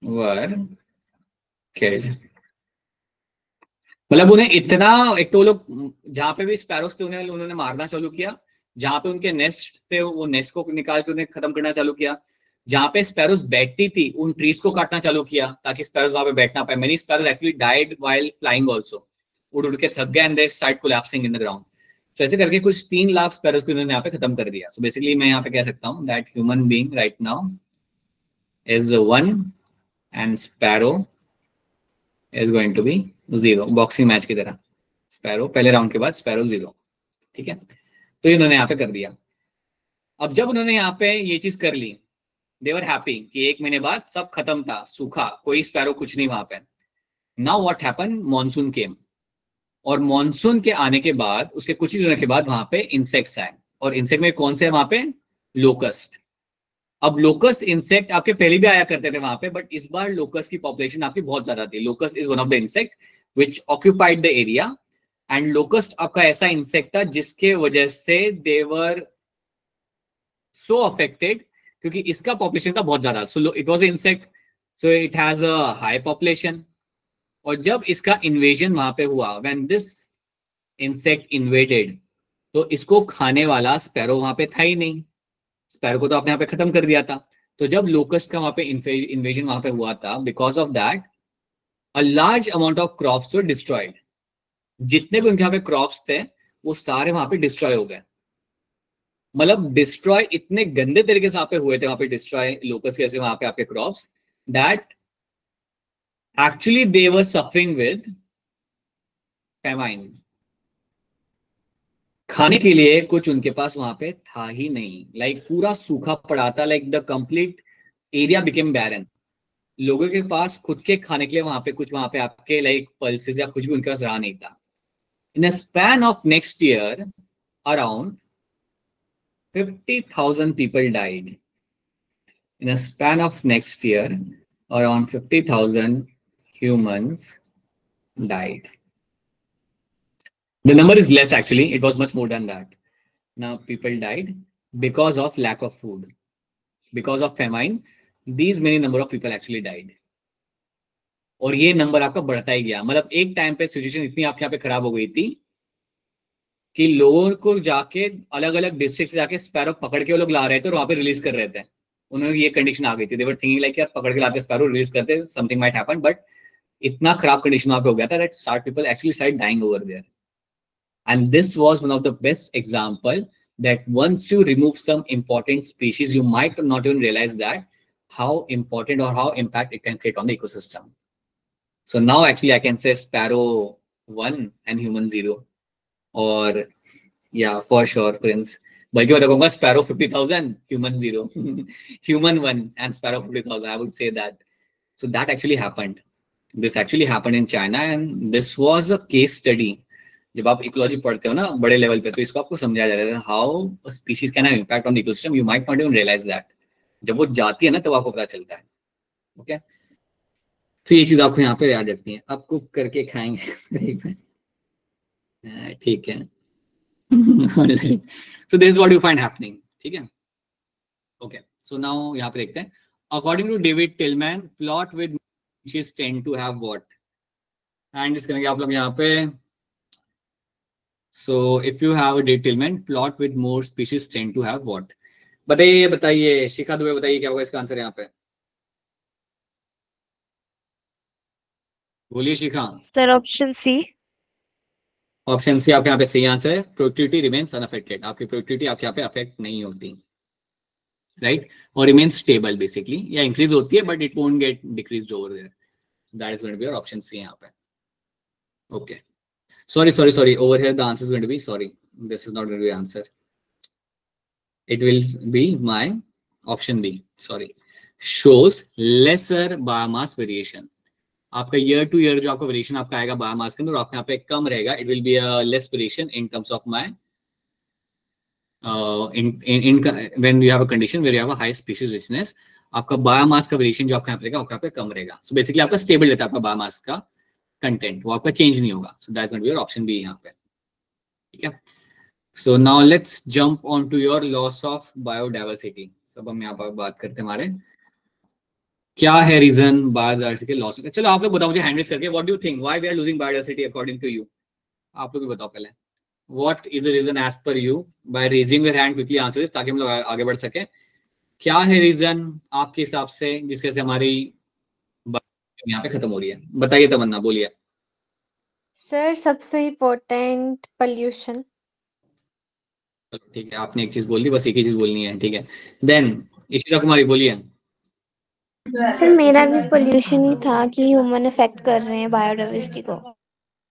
were killed. मतलब उन्हें इतना, एक तो वो लोग जहां पे भी स्पैरोज थे उन्होंने मारना चालू किया, जहां पे उनके नेस्ट थे वो नेस्ट को निकाल के उन्हें खत्म करना चालू किया, जहां पे स्पैरोज बैठती थी उन ट्रीज को काटना चालू किया ताकि स्पैरोज वहां पे बैठ ना पाए। Many sparrows actually died while flying also, उड़ उड़ के थक गए and they start collapsing in the ground. तो ऐसे करके कुछ 3 लाख स्पैरोज को इन्होंने यहाँ पे खत्म कर दिया। सो बेसिकली मैं यहाँ पे कह सकता हूँ that human being right now is 1 and sparrow is going to be 0। Boxing match की तरह, स्पैरो पहले राउंड के बाद स्पैरो 0, ठीक है? तो इन्होंने यहाँ पे कर दिया। अब जब उन्होंने यहाँ पे ये चीज कर ली, दे वर हैप्पी कि 1 महीने बाद सब खत्म था, सूखा, कोई स्पैरो कुछ नहीं वहां पे। नाउ व्हाट हैपन, मॉनसून केम, और मॉनसून के आने के बाद उसके कुछ ही दिनों के बाद वहां पे इंसेक्ट्स आए। और इंसेक्ट में कौन से वहां पे, लोकस्ट। अब लोकस्ट इंसेक्ट आपके पहले भी आया करते थे वहां पे, बट इस बार लोकस्ट की पॉपुलेशन आपकी बहुत ज्यादा थी। Locust is one of the insect which occupied the area, and locust आपका ऐसा इंसेक्ट था जिसके वजह से दे वर सो अफेक्टेड, क्योंकि इसका पॉपुलेशन था बहुत ज्यादा। So it was insect, so it has a high population. और जब इसका इन्वेजन वहां पे हुआ, व्हेन दिस इंसेक्ट इन्वेडेड, तो इसको खाने वाला स्पैरो वहां पे था ही नहीं। स्पैरो को तो आपने यहाँ पे खत्म कर दिया था। तो जब लोकस्ट का वहां पे इन्वेजन वहां पे हुआ था, because of that a large amount of crops were destroyed. जितने भी उनके यहाँ पे क्रॉप्स थे वो सारे वहां पे डिस्ट्रॉय हो गए। मतलब डिस्ट्रॉय इतने गंदे तरीके से वहां पे हुए थे, वहां पे डिस्ट्रॉय लोकस्ट कैसे वहां पे आपके crops, that actually they were suffering with famine. खाने के लिए कुछ उनके पास वहां पे था ही नहीं, लाइक पूरा सूखा पड़ा था, like the complete area became barren. लोगों के पास खुद के खाने के लिए वहां पे कुछ, वहां पे आपके लाइक पल्सेस या कुछ भी उनके पास रहा नहीं था। In a span of next year around 50,000 people died. In a span of next year, around 50,000 humans died. The number is less actually, it was much more than that. Now people died because of lack of food. Because of famine, these many number of people actually died. और ये number आपका बढ़ता ही गया। मतलब एक time पे situation इतनी आपके यहाँ पे खराब हो गई थी कि लोगों को जाके अलग अलग डिस्ट्रिक्ट से जाके स्पैरो पकड़ के वो लोग ला रहे थे और वहां पे रिलीज कर रहे थे। उन्होंने ये कंडीशन आ गई थी, दे वर थिंकिंग लाइक यार पकड़ के लाते स्पैरो रिलीज करते समथिंग माइट हैपन, बट इतना खराब कंडीशन वहां पे हो गया था that start people actually start dying over there. And this was one of the best example that once you remove some important species, you might not even realize that how important or how impact it can create on the ecosystem. So now actually I can say sparrow 1 and human 0, or yeah, for sure Prince, बल्कि मैं कहूँगा sparrow 50,000 human 0 human 1 and sparrow 50,000, I would say that. So that actually happened. This actually happened in China and this was a case study. जब आप ecology पढ़ते हो ना बड़े level पे, तो इसको आपको समझाया जाता है how species can have impact on the ecosystem, you might not even realize that. जब वो जाती है ना तब आपको पता चलता है। ओके, तो ये चीज आपको यहाँ पे याद रखनी है। आप कुक करके खाएंगे ठीक है so this is what you find happening, ठीक है। ओके, सो नाउ यहाँ पे देखते हैं, according to David Tilman plot with species tend to have what, and इस करेंगे आप लोग यहाँ पे। So if you have a determined plot with more species tend to have what? बताइए शिखा दुबे, बताइए क्या होगा इसका आंसर यहाँ पे, बोलिए Shikha. Sir option C. Option C आपके यहाँ पे सही आंसर है। प्रोडक्टिविटी रिमेन्स अनअफेक्टेड, आपकी प्रोडक्टिविटी आपके यहाँ पे अफेक्ट नहीं होती, राइट, और रिमेन्स स्टेबल बेसिकली, या इंक्रीज होती है but it won't get decreased over there. That is going to be your option C यहाँ पे। Okay, sorry over here the answer is going to be, sorry, this is not going to be answer, it will be my option B, sorry, shows lesser biomass variation। आपका year two year जो आपका variation आपका आएगा biomass के अंदर, आपके यहाँ पे कम रहेगा, it will be a less variation in terms of my when you have a condition where you have a high species richness, आपका बायोमास का वेरिएशन जो आपका यहाँ पे रहेगा आपका यहाँ पे कम रहेगा। सो बेसिकली आपका स्टेबल रहता है आपका बायोमास का कंटेंट, वो आपका चेंज नहीं होगा। So that's going to be your option B यहाँ पे, ठीक है। So now let's jump on to your loss of biodiversity. सब हम यहाँ पर बात करते हैं हमारे क्या है रीजन बायोडाइवर्सिटी के लॉस। चलो आप लोग बताओ मुझे हैंड रेज करके, what do you think why we are losing biodiversity according to you. आप लोग भी बताओ पहले, what is the reason as per you, by raising your hand quickly answer this, ताकि हम लोग आगे बढ़ सके। क्या है रीजन आपके हिसाब से जिसकी वजह से हमारी यहाँ पे खत्म हो रही है, बताइए तमन्ना, बोलिए। सर सबसे इम्पोर्टेंट पोल्यूशन। ठीक है, आपने एक चीज बोल दी, बस एक ही चीज बोलनी है, ठीक है। देन इशिता कुमारी बोलिए। सर मेरा भी पोल्यूशन ही था कि ह्यूमन इफेक्ट कर रहे हैं बायोडाइवर्सिटी को।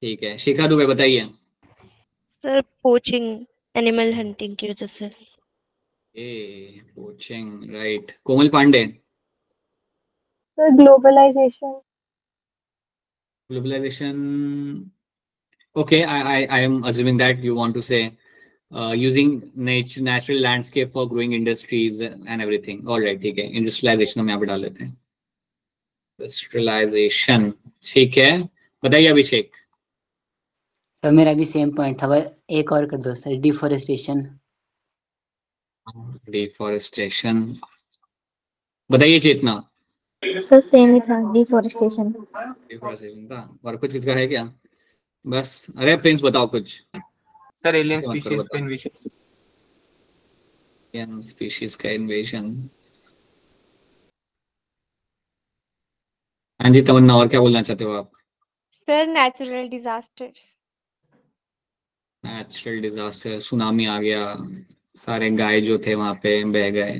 ठीक है, शिखा दुबे बताइए। सर पोचिंग, एनिमल हंटिंग की वजह से। Poaching, right. Komal Pandey. Sir globalization. Globalization. Okay, I am assuming that you want to say using natural landscape for growing industries and everything. All right, ठीक है, industrialization हम यहाँ पे डाल लेते हैं। Industrialization, ठीक है, बताइए अभिषेक। सर मेरा भी सेम पॉइंट था, बस एक और कर दो सर, डिफोरेस्टेशन। डिफॉरेस्टेशन, बताइए चेतना। सर सेम ही था, डिफोरेस्टेशन। डिफॉरेस्टेशन था, और कुछ किसका है क्या? बस, अरे प्रिंस बताओ कुछ। सर एलियन स्पीशीज का इन्वेजन। एलियन स्पीशीज का इन्वेजन। हाँ जी तमन्ना, और क्या बोलना चाहते हो आप? Sir natural disasters. Natural disaster, tsunami आ गया, सारे गाय जो थे वहां पे बह गए,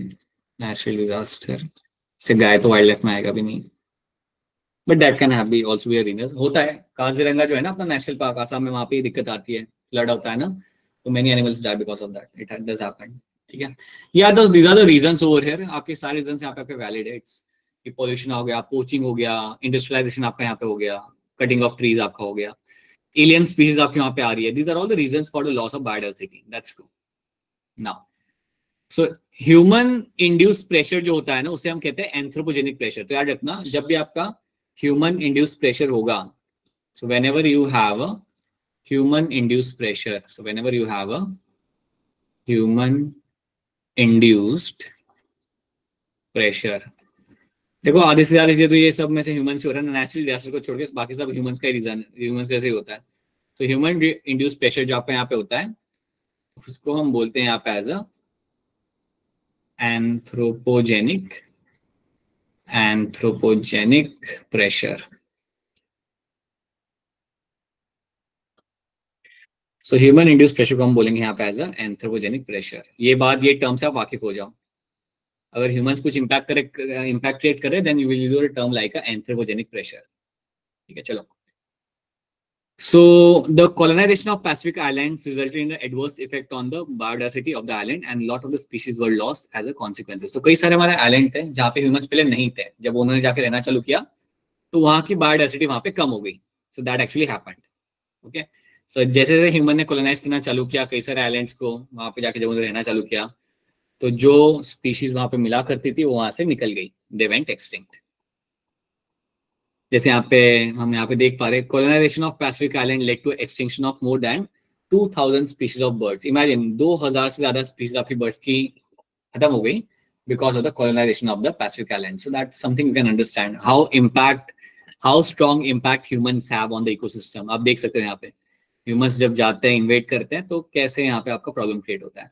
नेचुरल डिजास्टर से गाय तो वाइल्ड लाइफ में आएगा भी नहीं, but that can have be also be a reason. होता है, काजीरंगा जो है ना अपना नेशनल पार्क आसाम में, वहां पे दिक्कत आती है, फ्लड होता है ना, तो many animals die because of that, it does happen, ठीक है। या these are the reasons over here, आपके सारे रीजंस यहाँ पे आपके वैलिड है। इट्स कि पोल्यूशन हो गया, पोचिंग हो गया, इंडस्ट्रियलाइजेशन आपका यहाँ पे हो गया, कटिंग ऑफ ट्रीज आपका हो गया, एलियन स्पीशीज आपके वहां पे आ रही है। These are all the reasons for the loss of biodiversity, that's true. Now so human induced pressure जो होता है ना, उसे हम कहते हैं एंथ्रोपोजेनिक प्रेशर। तो याद रखना, जब भी आपका ह्यूमन इंड्यूस्ड प्रेशर होगा, so whenever you have a human induced pressure, so whenever you have a human induced pressure, देखो आधे से ज्यादा चीजें तो ये सब में से ह्यूमन से हो रहा है, नेचुरल डिजास्टर को छोड़ के बाकी सब ह्यूमंस का ही रीजन, ह्यूमंस का से ही होता है। तो ह्यूमन इंड्यूस प्रेशर जो आपका यहाँ पे होता है उसको हम बोलते हैं यहाँ पे as anthropogenic pressure. So human induce pressure को हम बोलेंगे यहाँ पे एज एंथ्रोपोजेनिक प्रेशर। ये बात, ये टर्म से आप वाकिफ हो जाओ। अगर ह्यूमंस कुछ इम्पैक्ट क्रिएट करे then you will use a term like anthropogenic pressure. ठीक है, चलो। So the colonization of Pacific Islands resulted in an adverse effect on the biodiversity of the island and lot of the species were lost as a consequence. So कई सारे हमारे island थे जहाँ पे humans पहले नहीं थे, जब उन्होंने जाके रहना चालू किया तो वहाँ की बायोडाइवर्सिटी वहाँ पे कम हो गई। So that actually happened. Okay. So जैसे जैसे ह्यूमन ने कॉलोनाइज करना चालू किया कई सारे आइलैंड्स को, वहाँ पे जाके जब उन्होंने रहना चालू किया तो जो स्पीशीज वहाँ पे मिला करती थी वो वहाँ से निकल गई, दे वेंट एक्सटिंक्ट। जैसे यहाँ पे हम यहाँ पे देख पा रहे हैं, colonization of Pacific island led to extinction of more than 2000 species of birds. Imagine 2000 से ज्यादा स्पीशीज आपकी बर्ड्स की खत्म हो गई because of the colonization of the Pacific island. So that's something you can understand how strong impact humans have on the ecosystem. आप देख सकते हो यहाँ पे ह्यूमंस जब जाते हैं इन्वेट करते हैं तो कैसे यहाँ पे आपका प्रॉब्लम क्रिएट होता है।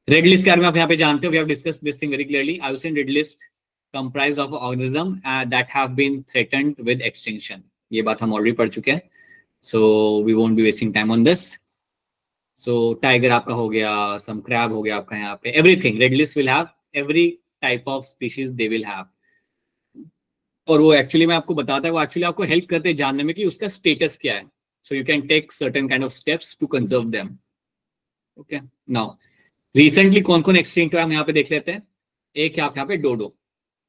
रेड लिस्ट के बारे में आप यहाँ पे जानते हो, we have discussed this thing very clearly. IUCN red list comprised of organism that have been threatened with extinction. ये बात हम ऑलरेडी पढ़ चुके हैं, so we won't be wasting time on this. So tiger आपका हो गया, some crab हो गया आपका यहाँ पे, everything red list will have every type of species they will have. और वो एक्चुअली मैं आपको बताता है, वो एक्चुअली आपको हेल्प करते हैं जानने में कि उसका स्टेटस क्या है। So you can take certain kind of steps to conserve them. Okay. Now recently कौन कौन एक्सटिंक्ट हुआ हम यहाँ पे देख लेते हैं। एक है आप यहाँ पे डोडो।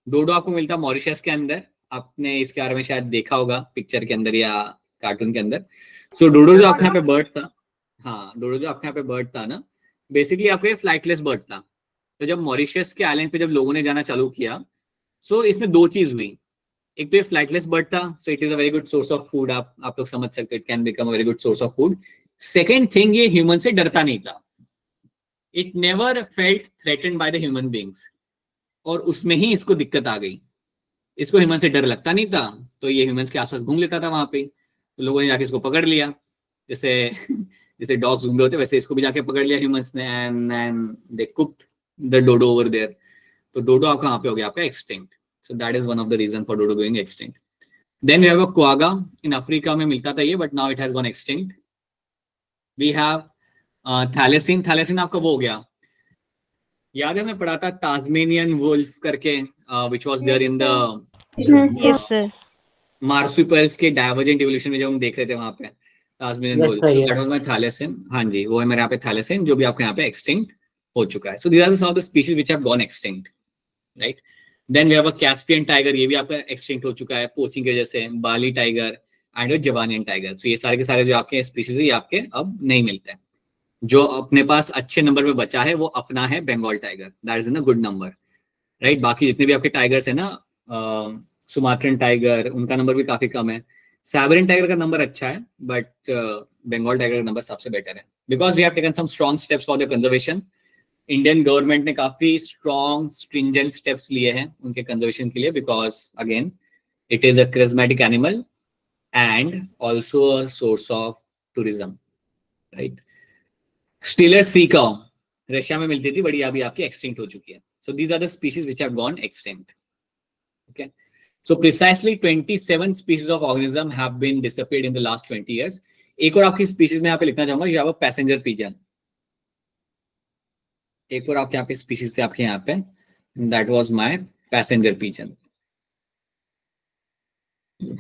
डोडो आपको मिलता है मॉरिशस के अंदर, आपने इसके बारे में शायद देखा होगा पिक्चर के अंदर या कार्टून के अंदर। सो डोडो जो आपके यहाँ पे बर्ड था, हाँ डोडो जो आपके यहाँ पे बर्ड था ना, बेसिकली आपको फ्लाइटलेस बर्ड था। तो जब मॉरिशस के आइलैंड पे जब लोगों ने जाना चालू किया, सो इसमें दो चीज हुई। एक तो ये फ्लाइटलेस बर्ड था, so it is a very good source of food, आप लोग समझ सकते हो, it can become a very good source of food. Second thing, ये ह्यूमन से डरता नहीं था, it never felt threatened by the human beings, और उसमें ही इसको दिक्कत आ गई। इसको ह्यूमन से डर लगता नहीं था तो ये ह्यूमंस के आसपास घूम लेता था वहां पे, तो लोगों ने जाके इसको पकड़ लिया। जैसे डॉग्स घूम रहे होते वैसे इसको भी जाके पकड़ लिया ह्यूमंस ने, and they cooked the dodo over there. तो डोडो आपका वहां पे हो गया आपका extinct. So that is one of the reason for dodo going extinct. Then we have a quagga, in Africa में मिलता था ये, but now it has gone extinct. We have thylacine. Thylacine आपका वो हो गया, याद है मैं पढ़ा था तास्मेनियन वुल्फ करके, which was there in the yes sir marsupials के डाइवर्जेंट इवोल्यूशन में जब हम देख रहे थे वहां पे तास्मेनियन वुल्फ, दैट वाज माय थैलेसिन। हाँ जी, वो है मेरे यहाँ पे थैलेसिन, जो भी आपके यहाँ पे एक्सटिंक्ट हो चुका है। So these are some of the species which have gone extinct, right. Then we have a Caspian tiger, ये भी आपका एक्सटिंक्ट हो चुका है पोचिंग की वजह से। बाली टाइगर एंड जवानियन टाइगर, सो ये सारे के सारे जो आपके स्पीशीज है ये आपके अब नहीं मिलते हैं। जो अपने पास अच्छे नंबर पे बचा है वो अपना है Bengal tiger, that is in a good number, right. बाकी जितने भी आपके टाइगर्स है ना, सुमात्रन टाइगर, उनका नंबर भी काफी कम है। साइबेरियन टाइगर का नंबर अच्छा है, बट बंगाल टाइगर का नंबर सबसे बेटर है, because we have taken some strong steps for the conservation. Indian government ने काफी स्ट्रॉन्ग स्ट्रिंजेंट स्टेप्स लिए हैं उनके कंजर्वेशन के लिए, because again it is a charismatic animal and also a source of tourism, right. Stealer sea cow Russia में मिलती थी, बड़ी अभी आपकी एक्सटिंक्ट हो चुकी है। So these are the species which have gone extinct. Okay, so precisely 27 species of organism have been disappeared in the last 20 years. एक और आपकी स्पीशीज में यहाँ पे लिखना चाहूंगा, you have a passenger pigeon. एक और आपके यहाँ पे स्पीशीज थे आपके यहाँ पे, that was my passenger pigeon.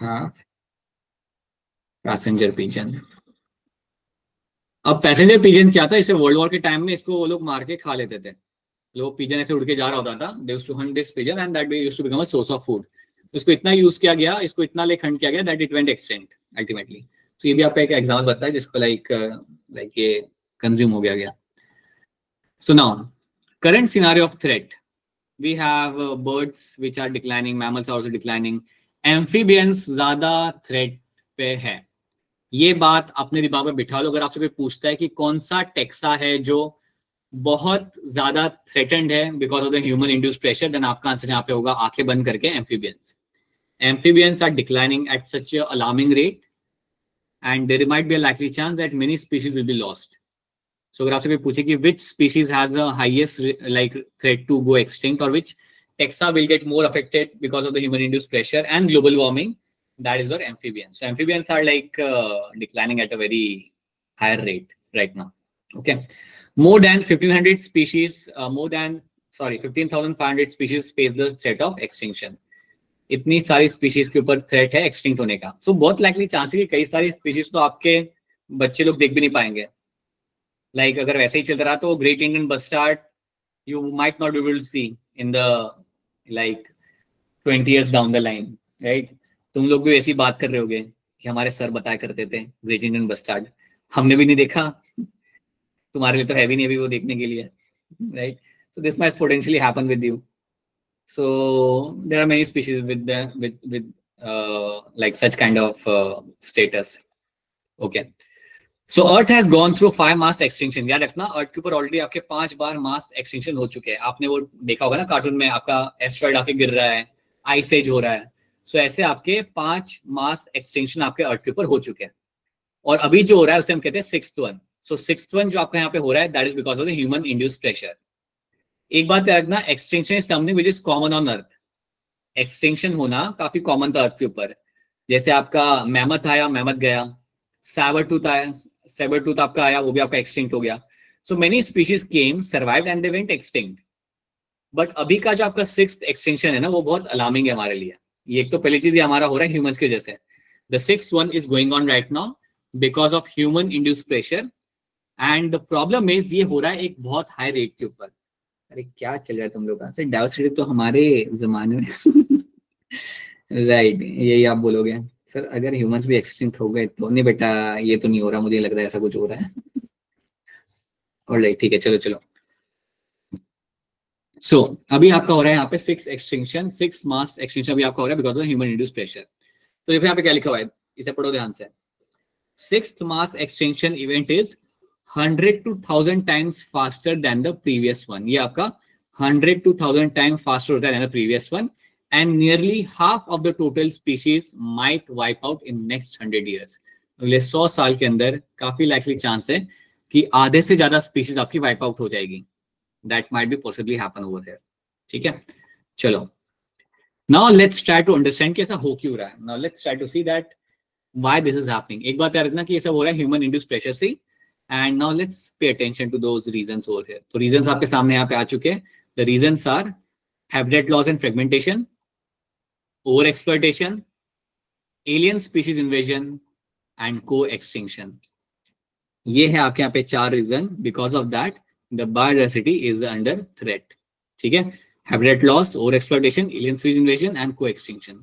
हाँ, पैसेंजर पिजन। अब पैसेंजर पिजन क्या था, इसे वर्ल्ड वॉर के टाइम में इसको वो लोग मार के खा लेते थे। लोग पिजन ऐसे उड़ के जा रहा होता था, they used to hunt this pigeon and that used to become a source of food. इसको इतना यूज किया गया, इसको इतना लेक हंट किया गया that it went extinct ultimately. तो ये भी आपका एक एग्जांपल बताता है जिसको लाइक ये कंज्यूम हो गया। So now current scenario of threat, we have birds which are declining, mammals are also declining, amphibians ज्यादा थ्रेट पे है। ये बात अपने दिमाग में बिठा लो। अगर आपसे कोई पूछता है कि कौन सा टेक्सा है जो बहुत ज्यादा थ्रेटेंड है because of the human induced pressure, then आपका आंसर यहाँ पे होगा आंखें बंद करके amphibians. Amphibians are declining at such a alarming rate, and there might be a likely chance that many species will be lost. So अगर आपसे कोई पूछे कि which species has a highest like threat to go extinct, or which taxa will get more affected because of the human induced pressure and global warming, that is our amphibians. So amphibians are like declining at a very higher rate right now. Okay, more than 1500 species, 15,500 species face the threat of extinction. इतनी सारी species के ऊपर threat है extinct होने का. सो बहुत likely chance है कि कई सारी स्पीशीज तो आपके बच्चे लोग देख भी नहीं पाएंगे. लाइक अगर वैसे ही चल रहा तो great Indian bustard you might not be able to see in the like 20 years down the line, right. तुम लोग भी ऐसी बात कर रहे होगे कि हमारे सर बताया करते थे ग्रेट इंडियन बस्टार्ड, हमने भी नहीं देखा, तुम्हारे लिए तो है भी नहीं अभी वो देखने के लिए, right. So this might potentially happen with you. So there are many species with like such kind of status. Okay. So Earth has gone through 5 mass extinction. याद रखना Earth के ऊपर ऑलरेडी आपके 5 बार मास एक्सटिंक्शन हो चुके हैं. आपने वो देखा होगा ना कार्टून में, आपका एस्ट्रॉइड आके गिर रहा है, आइस एज हो रहा है. So ऐसे आपके 5 मास एक्सटिंक्शन आपके Earth के ऊपर हो चुके हैं. और अभी जो हो रहा है उसे हम कहते हैं 6th one. So 6th one जो आपका यहाँ पे हो रहा है, that is because of the human induced pressure. एक बात याद रखना, extinction is something which is common on earth. Extinction होना काफी कॉमन था अर्थ के ऊपर. जैसे आपका मैमथ आया, मैमथ गया. सैबर टूथ आया, सैबर टूथ आपका आया, वो भी आपका एक्सटिंक्ट हो गया. So many species came, survived and they went extinct. But अभी का जो आपका 6th एक्सटिंक्शन है ना, वो बहुत अलार्मिंग है हमारे लिए. ये एक तो पहली चीज ये हमारा हो रहा है ह्यूमंस की वजह से. The 6th one is going on right now because of human induced pressure, and the problem is ये हो रहा है एक बहुत हाई रेट के ऊपर. अरे क्या चल रहा है तुम लोग का सर, डायवर्सिटी तो हमारे जमाने में राइट यही आप बोलोगे सर अगर ह्यूमंस भी एक्सटिंक्ट हो गए तो. नहीं बेटा, ये तो नहीं हो रहा, मुझे लग रहा है ऐसा कुछ हो रहा है. ऑलराइट, ठीक है, चलो चलो. सो अभी आपका हो रहा है यहाँ पे 6 एक्सटिंक्शन, 6 मास एक्सटिंक्शन अभी आपका हो रहा है because of human induced pressure. तो देखो यहाँ पे क्या लिखा हुआ है, इसे पढ़ो ध्यान से. 6th mass extinction event is 100 to 1000 times faster than the previous one. ये आपका 100 to 1000 times faster होता है than the previous one, and nearly half of the total species might wipe out in next 100 years. अगले 100 साल के अंदर काफी likely chance है कि आधे से ज्यादा स्पीशीज आपकी वाइप आउट हो जाएगी. That might be possibly happen over here. ठीक है, चलो. Now let's try to understand कि ऐसा हो क्यों रहा है. Now let's try to see that why this is happening. एक बात याद रखना कि ये सब हो रहा है ह्यूमन इंड्यूस्ड प्रेशर से. And now let's pay attention to those reasons over here. तो reasons आपके सामने यहाँ पे आ चुके हैं. The reasons are habitat loss and fragmentation, over-exploitation, alien species invasion, and co-extinction. ये है आपके यहाँ पे 4 reason. Because of that, the biodiversity is under threat. ठीक है, habitat loss, over-exploitation, alien species invasion, and co-extinction.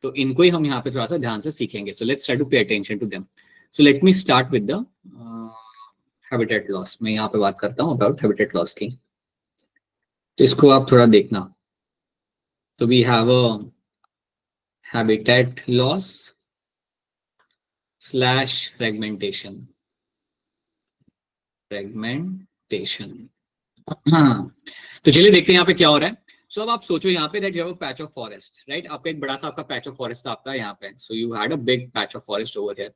तो इनको ही हम यहाँ पे थोड़ा सा ध्यान से सीखेंगे. So let's try to pay attention to them. So let me start with the habitat loss. मैं यहाँ पे बात करता हूँ अबाउट हैबिटेट लॉस की, तो इसको आप थोड़ा देखना. तो we have a habitat loss slash fragmentation. हाँ, तो चलिए देखते हैं यहाँ पे क्या हो रहा है. सो अब आप सोचो यहाँ पे that you have a patch of forest, right. आपका एक बड़ा सा आपका पैच ऑफ फॉरेस्ट था आपका यहाँ पे. So you had a big patch of forest over here.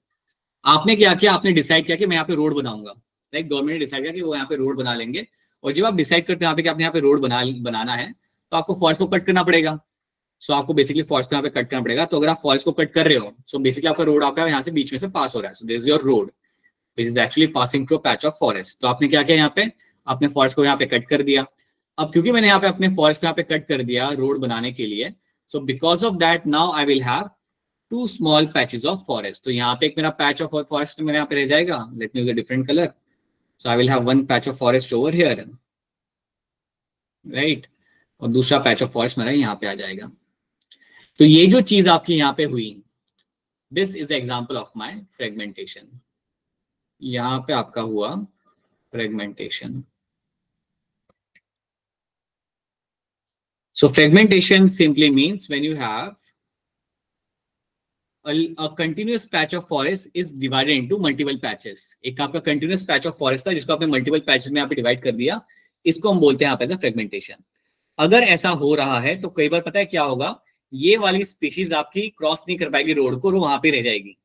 आपने क्या किया, आपने डिसाइड किया कि मैं यहाँ पे रोड बनाऊंगा. लाइक गवर्नमेंट ने डिसाइड किया कि वो यहाँ पे रोड बना लेंगे. और जब आप डिसाइड करते हैं यहाँ पे कि आपने यहाँ पे रोड बनाना है, तो आपको फॉरेस्ट को कट करना पड़ेगा. सो आपको बेसिकली फॉरेस्ट को यहाँ पे कट करना पड़ेगा. तो अगर आप फॉरेस्ट को कट कर रहे हो, सो बेसिकली आपका रोड आपका यहाँ से बीच में से पास हो रहा है. So this is your road which is actually passing through a patch of forest. तो आपने क्या किया, यहाँ पे आपने फॉरेस्ट को यहाँ पे कट कर दिया. अब क्योंकि मैंने यहाँ पे अपने फॉरेस्ट को यहाँ पे कट कर दिया रोड बनाने के लिए, सो because of that now I will have 2 small patches of forest. तो यहाँ पे एक मेरा पैच ऑफ फॉरेस्ट मेरे यहाँ पे रह जाएगा. Let me use a different colour. So I will have 1 patch of forest over here, right. और दूसरा पैच ऑफ फॉरेस्ट मेरा यहाँ पे आ जाएगा. तो ये जो चीज आपकी यहाँ पे हुई, this is example of my fragmentation. यहाँ पे आपका हुआ fragmentation. So fragmentation simply means when you have a continuous patch of forest is divided into multiple patches. एक आपका continuous patch of forest था जिसको आपने multiple patches में यहाँ पे divide कर दिया, इसको हम बोलते हैं यहाँ पे ऐसा fragmentation. अगर ऐसा हो रहा है तो कई बार पता है क्या होगा, ये वाली स्पीशीज आपकी क्रॉस नहीं कर पाएगी रोड को, वो वहां पे रह जाएगी.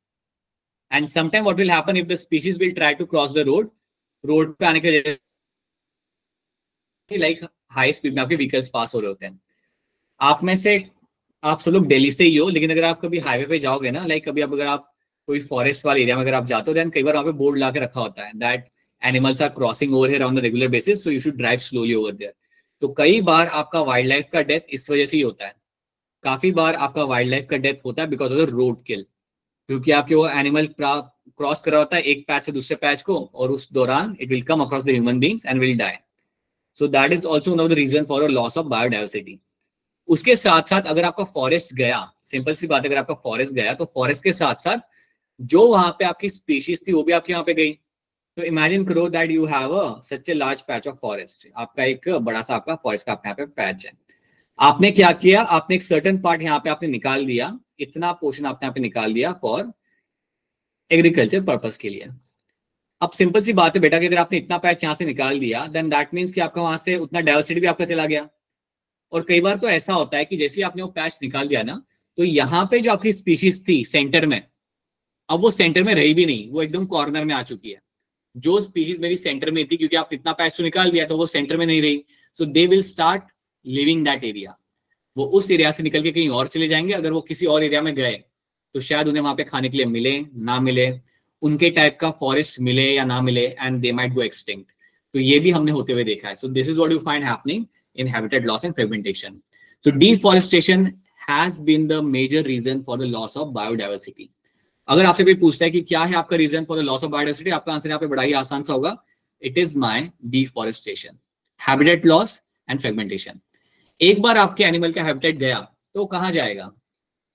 And sometime what will happen if the species will try to cross the road पे आने के लिए लाइक हाई स्पीड में आपके व्हीकल्स पास हो रहे होते हैं. आप में से आप सब लोग दिल्ली से ही हो, लेकिन अगर आप कभी हाईवे पे जाओगे ना, लाइक कभी अगर आप कोई फॉरेस्ट वाले एरिया में अगर आप जाते हो, देन कई बार वहां पे बोर्ड ला के रखा होता है that animals are crossing over here on the regular basis, so you should drive slowly over there. तो कई बार आपका वाइल्ड लाइफ का डेथ इस वजह से ही होता है. काफी बार आपका वाइल्ड लाइफ का डेथ होता है बिकॉज ऑफ द रोड किल, क्योंकि आपके वो एनिमल क्रॉस कर रहा होता है एक पैच से दूसरे पैच को, और उस दौरान it will come across the human beings and will die. So that is also one of the reason for a loss of biodiversity. उसके साथ साथ अगर आपका फॉरेस्ट गया, सिंपल सी बात है, अगर आपका फॉरेस्ट गया तो फॉरेस्ट के साथ साथ जो वहां पे आपकी स्पीशीज थी वो भी आपके यहाँ पे गई. तो इमेजिन करो that you have such a large patch of forest. आपका एक बड़ा सा आपका फॉरेस्ट का यहाँ पे पैच है. आपने क्या किया, आपने एक सर्टेन पार्ट यहाँ पे आपने निकाल दिया, इतना पोर्शन आपने यहाँ पे निकाल दिया फॉर एग्रीकल्चर पर्पस के लिए. अब सिंपल सी बात है बेटा कि अगर आपने इतना पैच यहाँ से निकाल दिया, देन दैट मीन्स कि आपका वहां से उतना डाइवर्सिटी भी आपका चला गया. और कई बार तो ऐसा होता है कि जैसे आपने वो पैच निकाल दिया ना, तो यहाँ पे जो आपकी स्पीशीज थी सेंटर में, अब वो सेंटर में रही भी नहीं, वो एकदम कॉर्नर में आ चुकी है. जो स्पीशीज मेरी सेंटर में थी, क्योंकि आप इतना पैच तो निकाल दिया, तो वो सेंटर में नहीं रही. So they will start living that area. वो उस एरिया से निकल के कहीं और चले जाएंगे. अगर वो किसी और एरिया में गए तो शायद उन्हें वहां पे खाने के लिए मिले ना मिले, उनके टाइप का फॉरेस्ट मिले या ना मिले, and they might go extinct. तो ये भी हमने होते हुए देखा है. So this is what you find happening in habitat loss and fragmentation. So deforestation has been the major reason for the loss of biodiversity. अगर आपसे कोई पूछता है कि क्या है आपका reason for the loss of biodiversity, आपका आंसर यहाँ पे बड़ा ही आसान सा होगा, it is my deforestation, habitat loss and fragmentation. एक बार आपके एनिमल का हैबिटेट गया तो कहाँ जाएगा,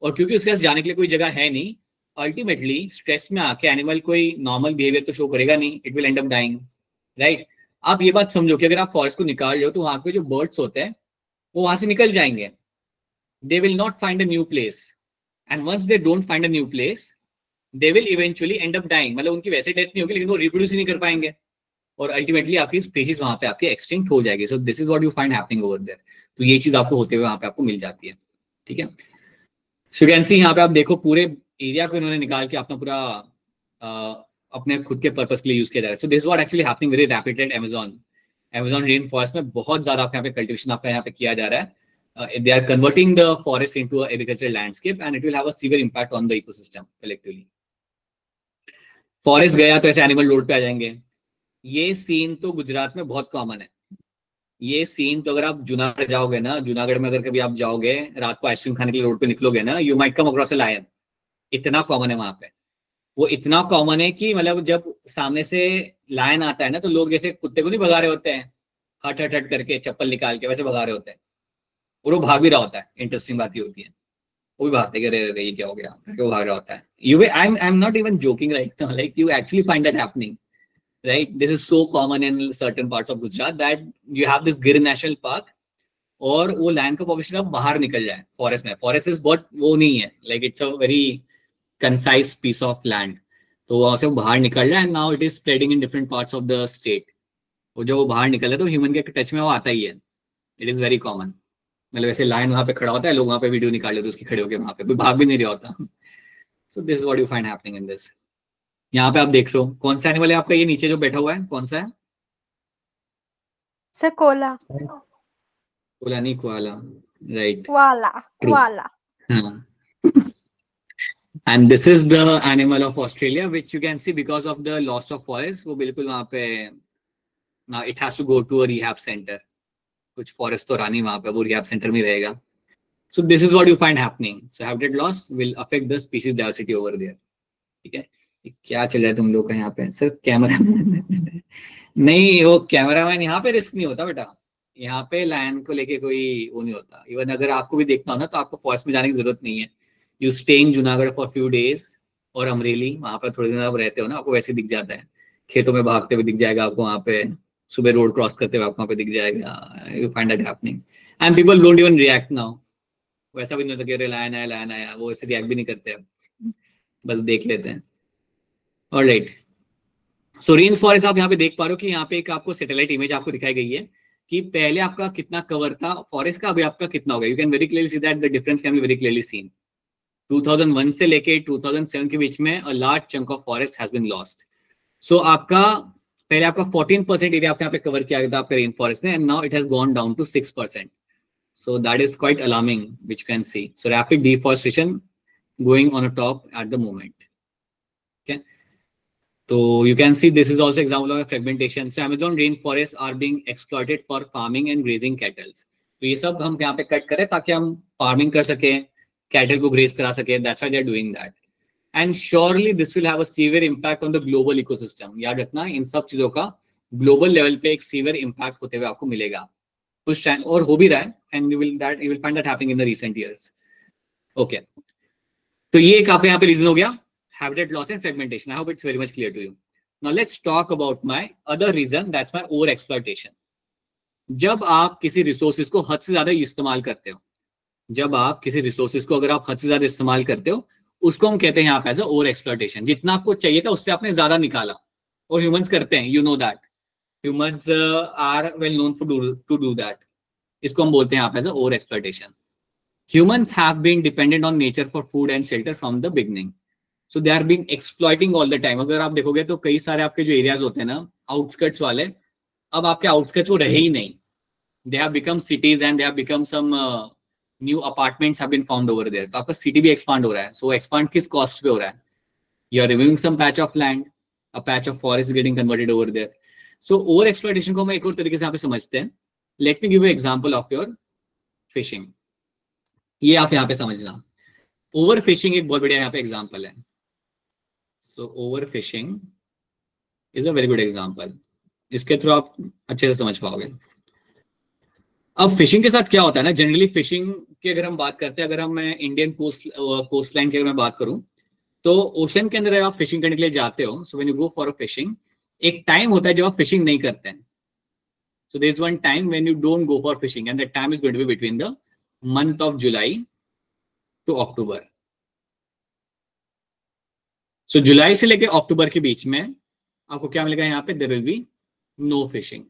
और क्योंकि उसके पास जाने के लिए कोई जगह है नहीं, अल्टीमेटली स्ट्रेस में आके एनिमल कोई नॉर्मल बिहेवियर तो शो करेगा नहीं, it will end up dying, right. आप ये बात समझो कि अगर आप फॉरेस्ट को निकाल रहे हो तो वहां पे जो बर्ड्स होते हैं वो वहां से निकल जाएंगे. They will not find a new place, and once they don't find a new place they will eventually end up dying. मतलब उनकी वैसे डेथ नहीं होगी, लेकिन वो रिप्रोड्यूस ही नहीं कर पाएंगे, और अल्टीमेटली आपकी स्पीशीज वहां पे आपकी एक्सटिंक्ट हो जाएगी. So this is what you find happening over there. तो ये चीज आपको होते हुए वहां पे आपको मिल जाती है. ठीक है, सो कैन सी यहाँ पे आप देखो पूरे एरिया को इन्होंने निकाल के अपना पूरा अपने खुद के पर्पस के लिए यूज किया जा रहा है. So this what actually happening very rapidly at Amazon rain forest में. बहुत ज्यादा आपका यहाँ पे कल्टिवेशन आपका यहाँ पे किया जा रहा है. They are converting the forest into a agricultural landscape and it will have a severe impact on the ecosystem collectively. Forest गया तो ऐसे एनिमल रोड पे आ जाएंगे. ये सीन तो गुजरात में बहुत कॉमन है. ये सीन तो अगर आप जूनागढ़ जाओगे ना, जूनागढ़ में अगर कभी आप जाओगे रात को आइसक्रीम खाने के लिए रोड पे निकलोगे ना, you might come across a lion. इतना कॉमन है वहां पे. वो इतना कॉमन है कि मतलब जब सामने से लायन आता है ना, तो लोग जैसे कुत्ते को नहीं भगा रहे होते हैं हट हट हट करके चप्पल निकाल के, वैसे भगा रहे होते हैं, और वो भाग भी रहा होता है. इंटरेस्टिंग बात ये होती है, वो भी भागते कि अरे ये क्या हो गया करके वो भाग रहा होता है. I am not even joking right now, like you actually find that happening, right. This is so common in certain parts of Gujarat that you have this गिर नेशनल पार्क, और वो लायन का पॉपुलेशन अब बाहर निकल जाए फॉरेस्ट में. Forest is बहुत वो नहीं है, like it's a very concise piece of land. तो वहां से वो बाहर निकल रहा है, now it is spreading in different parts of the state. वो जो वो बाहर निकल रहा है तो ह्यूमन के टच में वो आता ही है. It is very common. मतलब ऐसे लाइन वहां पे खड़ा होता है, लोग वहां पे वीडियो निकाल लेते हैं उसकी खड़े होकर, वहां पे कोई भाग भी नहीं रहा होता. सो this is what you find happening in this. यहाँ पे आप देख लो कौन सा एनिमल है आपका, ये नीचे जो बैठा हुआ है कौन सा है? Sir Cola. कोला नहीं, कोआला, राइट. वाला. हाँ. And this is the animal of Australia, which you can see because of the loss of forest. वो बिल्कुल वहाँ पे now it has to go to a rehab center. कुछ forest तो रानी वहाँ पे, वो rehab center में रहेगा. So this is what you find happening. So habitat loss will affect the species diversity over there. ठीक है, क्या चल रहा है तुम लोग का यहाँ पे? सर कैमरा नहीं, वो कैमरामैन यहाँ पे रिस्क नहीं होता बेटा. यहाँ पे लायन को लेके कोई वो नहीं होता. इवन अगर आपको भी देखना हो ना तो आपको फॉरेस्ट में जाने की जरूरत नहीं है. You stay in Junagadh for few days, और अमरेली वहां पर थोड़े दिन आप रहते हो ना, आपको वैसे दिख जाता है. खेतों में भागते हुए दिख जाएगा आपको वहां पे, सुबह रोड क्रॉस करते हुए आपको वहां पे दिख जाएगा. You find that happening and people don't even react now. वैसा भी नहीं होता कि अरे लायन आया, वो ऐसे रिएक्ट भी नहीं करते. बस देख लेते हैं। ऑलराइट, सो रेन फॉरेस्ट आप यहाँ पे देख पा रहे हो कि यहाँ पे एक आपको सैटेलाइट इमेज आपको दिखाई गई है कि पहले आपका कितना कवर था फॉरेस्ट का, अभी आपका कितना हो गया। You can very clearly see that the difference can be very clearly seen. 2001 से लेके 2007 के बीच में a large chunk of forest has been lost. So आपका पहले आपका 14% एरिया आपके यहाँ पे कवर किया गया था आपका रेन फॉरेस्ट ने, and now it has gone down to 6%. So that is quite alarming, which you can see. So rapid deforestation going on a top at the moment. Okay. So you can see this is also example of a fragmentation. So Amazon rainforests are being exploited for farming and grazing cattle. तो ये सब हम यहाँ पे cut करें ताकि हम farming कर सके, कैटल को ग्रेज करा सके. That's why they are doing that. And surely this will have a severe impact on the global ecosystem. याद रखना इन सब चीजों का ग्लोबल लेवल पे एक सीवियर इम्पैक्ट होते हुए आपको मिलेगा कुछ टाइम, और हो भी रहा है, and you will find that happening in the recent years. Okay. तो ये एक आप यहाँ पे रीजन हो गया, habitat loss and fragmentation. I hope it's very much clear to you. Now let's talk about my other reason, that's my over exploitation. जब आप किसी रिसोर्सेज को हद से ज्यादा इस्तेमाल करते हो, जब आप किसी रिसोर्सेज को अगर आप हद से ज्यादा इस्तेमाल करते हो, उसको हम कहते हैं यहाँ पे एज ओवर एक्सप्लॉयटेशन. जितना आपको चाहिए था उससे आपने ज्यादा निकाला, और ह्यूमंस करते हैं, you know that. Humans are well known to do that. इसको हम बोलते हैं यहाँ पे as over exploitation. Humans have been dependent on nature for food and shelter from the beginning. So they are being exploiting all the time. अगर आप देखोगे तो कई सारे आपके जो एरियाज होते हैं ना आउटस्कर्ट्स वाले, अब आपके आउटस्कर्ट्स वो रहे ही नहीं. They have become cities and they have become some new apartments have been found over there. तो आपका सिटी भी एक्सपांड हो रहा है. So expand किस कॉस्ट पे हो रहा है? You are removing some patch of land, a patch of forest is getting converted over there. So over exploitation को हम एक और तरीके से यहाँ पे समझते हैं. Let me give you an example of your fishing. ये आप यहाँ पे समझना. ओवर फिशिंग एक बहुत बढ़िया यहाँ पे एग्जांपल है. So over fishing is a very good example. इसके थ्रू आप अच्छे से समझ पाओगे. अब फिशिंग के साथ क्या होता है ना, जनरली फिशिंग की अगर हम बात करते हैं, अगर हम मैं इंडियन कोस्ट लाइन की अगर मैं बात करूं, तो ओशन के अंदर आप फिशिंग करने के लिए जाते हो. So when you go for a fishing, एक टाइम होता है जब आप फिशिंग नहीं करते हैं. So there is one time when you don't go for fishing, and that time is going to be between the month of July to October. So जुलाई से लेके अक्टूबर के बीच में आपको क्या मिलेगा यहाँ पे? There will be no fishing.